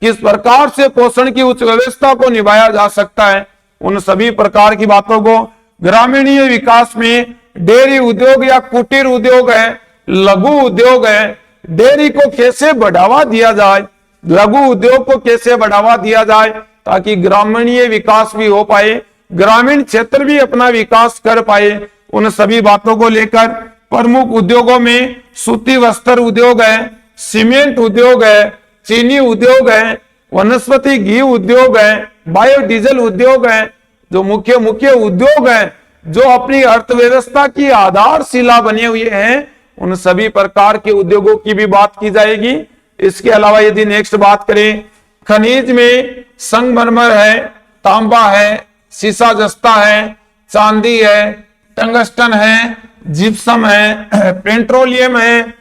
किस प्रकार से पोषण की उच्च व्यवस्था को निभाया जा सकता है, उन सभी प्रकार की बातों को। ग्रामीणीय विकास में डेयरी उद्योग या कुटीर उद्योग है, लघु उद्योग है, डेयरी को कैसे बढ़ावा दिया जाए, लघु उद्योग को कैसे बढ़ावा दिया जाए ताकि ग्रामीणीय विकास भी हो पाए, ग्रामीण क्षेत्र भी अपना विकास कर पाए, उन सभी बातों को लेकर। प्रमुख उद्योगों में सूती वस्त्र उद्योग है, सीमेंट उद्योग है, चीनी उद्योग है, वनस्पति घी उद्योग है, बायोडीजल उद्योग है, जो मुख्य मुख्य उद्योग है जो अपनी अर्थव्यवस्था की आधारशिला बने हुए हैं, उन सभी प्रकार के उद्योगों की भी बात की जाएगी। इसके अलावा यदि नेक्स्ट बात करें, खनिज में संगमरमर है, तांबा है, सीसा जस्ता है, चांदी है, टंगस्टन है, जिप्सम है, पेट्रोलियम है,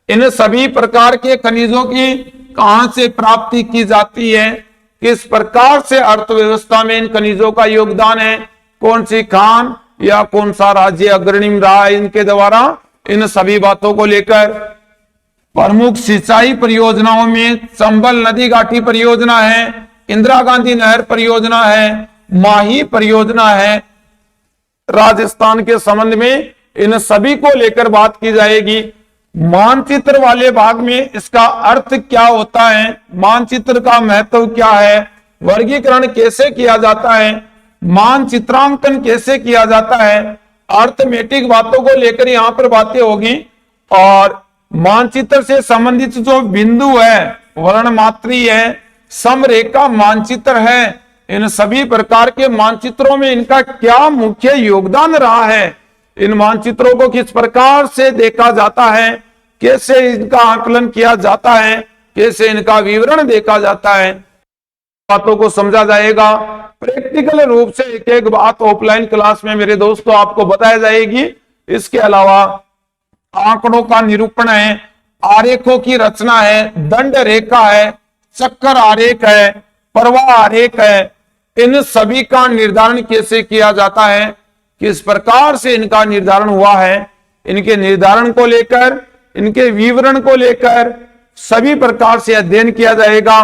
इन सभी प्रकार के खनिजों की कहां से प्राप्ति की जाती है, किस प्रकार से अर्थव्यवस्था में इन खनिजों का योगदान है, कौन सी खान या कौन सा राज्य अग्रणी रहा है इनके द्वारा, इन सभी बातों को लेकर। प्रमुख सिंचाई परियोजनाओं में चंबल नदी घाटी परियोजना है, इंदिरा गांधी नहर परियोजना है, माही परियोजना है, राजस्थान के संबंध में इन सभी को लेकर बात की जाएगी। मानचित्र वाले भाग में इसका अर्थ क्या होता है, मानचित्र का महत्व क्या है, वर्गीकरण कैसे किया जाता है, मानचित्रांकन कैसे किया जाता है, अर्थमेटिक बातों को लेकर यहाँ पर बातें होगी। और मानचित्र से संबंधित जो बिंदु है, वर्णमात्री है, समरेखा मानचित्र है, इन सभी प्रकार के मानचित्रों में इनका क्या मुख्य योगदान रहा है, इन मानचित्रों को किस प्रकार से देखा जाता है, कैसे इनका आकलन किया जाता है, कैसे इनका विवरण देखा जाता है, बातों को समझा जाएगा। प्रैक्टिकल रूप से एक एक बात ऑफलाइन क्लास में मेरे दोस्तों आपको बताया जाएगी। इसके अलावा आंकड़ों का निरूपण है, आरेखों की रचना है, दंड रेखा है, चक्कर आरेख है, प्रवाह आरेख है, इन सभी का निर्धारण कैसे किया जाता है, किस प्रकार से इनका निर्धारण हुआ है, इनके निर्धारण को लेकर, इनके विवरण को लेकर सभी प्रकार से अध्ययन किया जाएगा।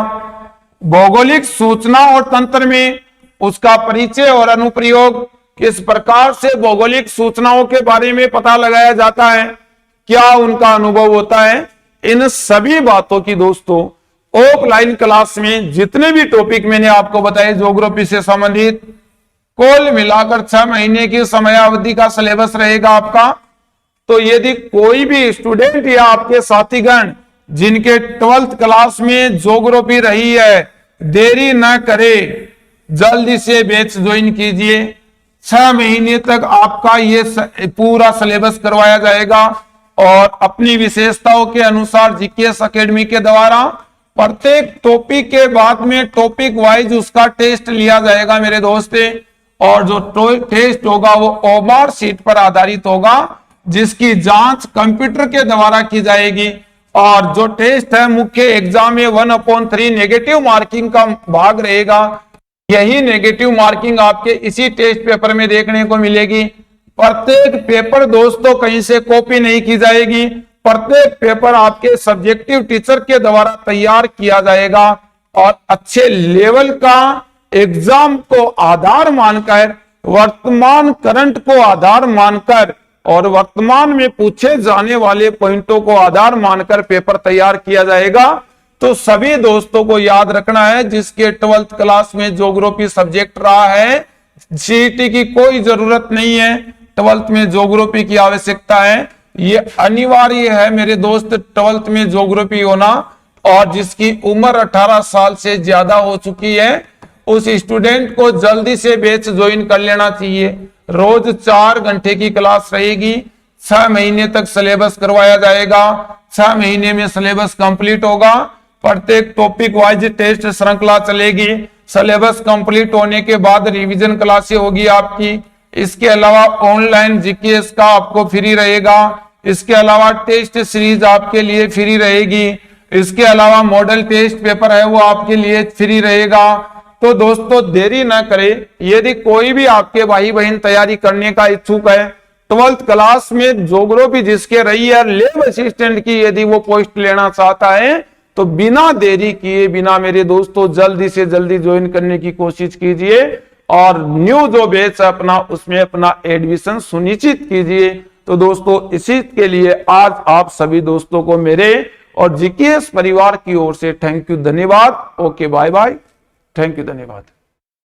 भौगोलिक सूचना और तंत्र में उसका परिचय और अनुप्रयोग, किस प्रकार से भौगोलिक सूचनाओं के बारे में पता लगाया जाता है, क्या उनका अनुभव होता है, इन सभी बातों की दोस्तों ऑफलाइन क्लास में जितने भी टॉपिक मैंने आपको बताए ज्योग्राफी से संबंधित, कुल मिलाकर 6 महीने की समयावधि का सिलेबस रहेगा आपका। तो यदि कोई भी स्टूडेंट या आपके साथीगण जिनके 12th क्लास में ज्योग्राफी रही है, देरी न करे, जल्दी से बैच ज्वाइन कीजिए। 6 महीने तक आपका ये पूरा सिलेबस करवाया जाएगा और अपनी विशेषताओं के अनुसार जीकेएस एकेडमी के द्वारा प्रत्येक टॉपिक के बाद में टॉपिक वाइज उसका टेस्ट लिया जाएगा मेरे दोस्ते। और जो टेस्ट होगा वो ओमार शीट पर आधारित होगा, जिसकी जांच कंप्यूटर के द्वारा की जाएगी। और जो टेस्ट है मुख्य एग्जाम में 1/3 नेगेटिव मार्किंग का भाग रहेगा। यही नेगेटिव मार्किंग आपके इसी टेस्ट पेपर में देखने को मिलेगी। प्रत्येक पेपर दोस्तों कहीं से कॉपी नहीं की जाएगी, प्रत्येक पेपर आपके सब्जेक्टिव टीचर के द्वारा तैयार किया जाएगा। और अच्छे लेवल का एग्जाम को आधार मानकर, वर्तमान करंट को आधार मानकर और वर्तमान में पूछे जाने वाले पॉइंटों को आधार मानकर पेपर तैयार किया जाएगा। तो सभी दोस्तों को याद रखना है, जिसके 12th क्लास में ज्योग्राफी सब्जेक्ट रहा है, सीईटी की कोई जरूरत नहीं है, 12th में ज्योग्राफी की आवश्यकता है। ये अनिवार्य है मेरे दोस्त 12th में ज्योग्राफी होना। और जिसकी उम्र 18 साल से ज्यादा हो चुकी है उस स्टूडेंट को जल्दी से बैच ज्वाइन कर लेना चाहिए। रोज 4 घंटे की क्लास रहेगी, 6 महीने तक सिलेबस करवाया जाएगा, 6 महीने में सिलेबस कंप्लीट होगा। प्रत्येक टॉपिक वाइज टेस्ट श्रृंखला चलेगी। सिलेबस कंप्लीट होने के बाद रिवीजन क्लासें होगी आपकी। इसके अलावा ऑनलाइन जीकेएस का आपको फ्री रहेगा। इसके अलावा टेस्ट सीरीज आपके लिए फ्री रहेगी। इसके अलावा मॉडल टेस्ट पेपर है वो आपके लिए फ्री रहेगा। तो दोस्तों देरी ना करें, यदि कोई भी आपके भाई बहन तैयारी करने का इच्छुक है, 12th क्लास में ज्योग्राफी जिसके रही है, लैब असिस्टेंट की यदि वो पोस्ट लेना चाहता है तो बिना देरी किए बिना मेरे दोस्तों जल्दी से जल्दी ज्वाइन करने की कोशिश कीजिए और न्यू जो बैच है अपना उसमें अपना एडमिशन सुनिश्चित कीजिए। तो दोस्तों इसी के लिए आज आप सभी दोस्तों को मेरे और जीकेएस परिवार की ओर से थैंक यू, धन्यवाद। Okay, bye bye, thank you, धन्यवाद।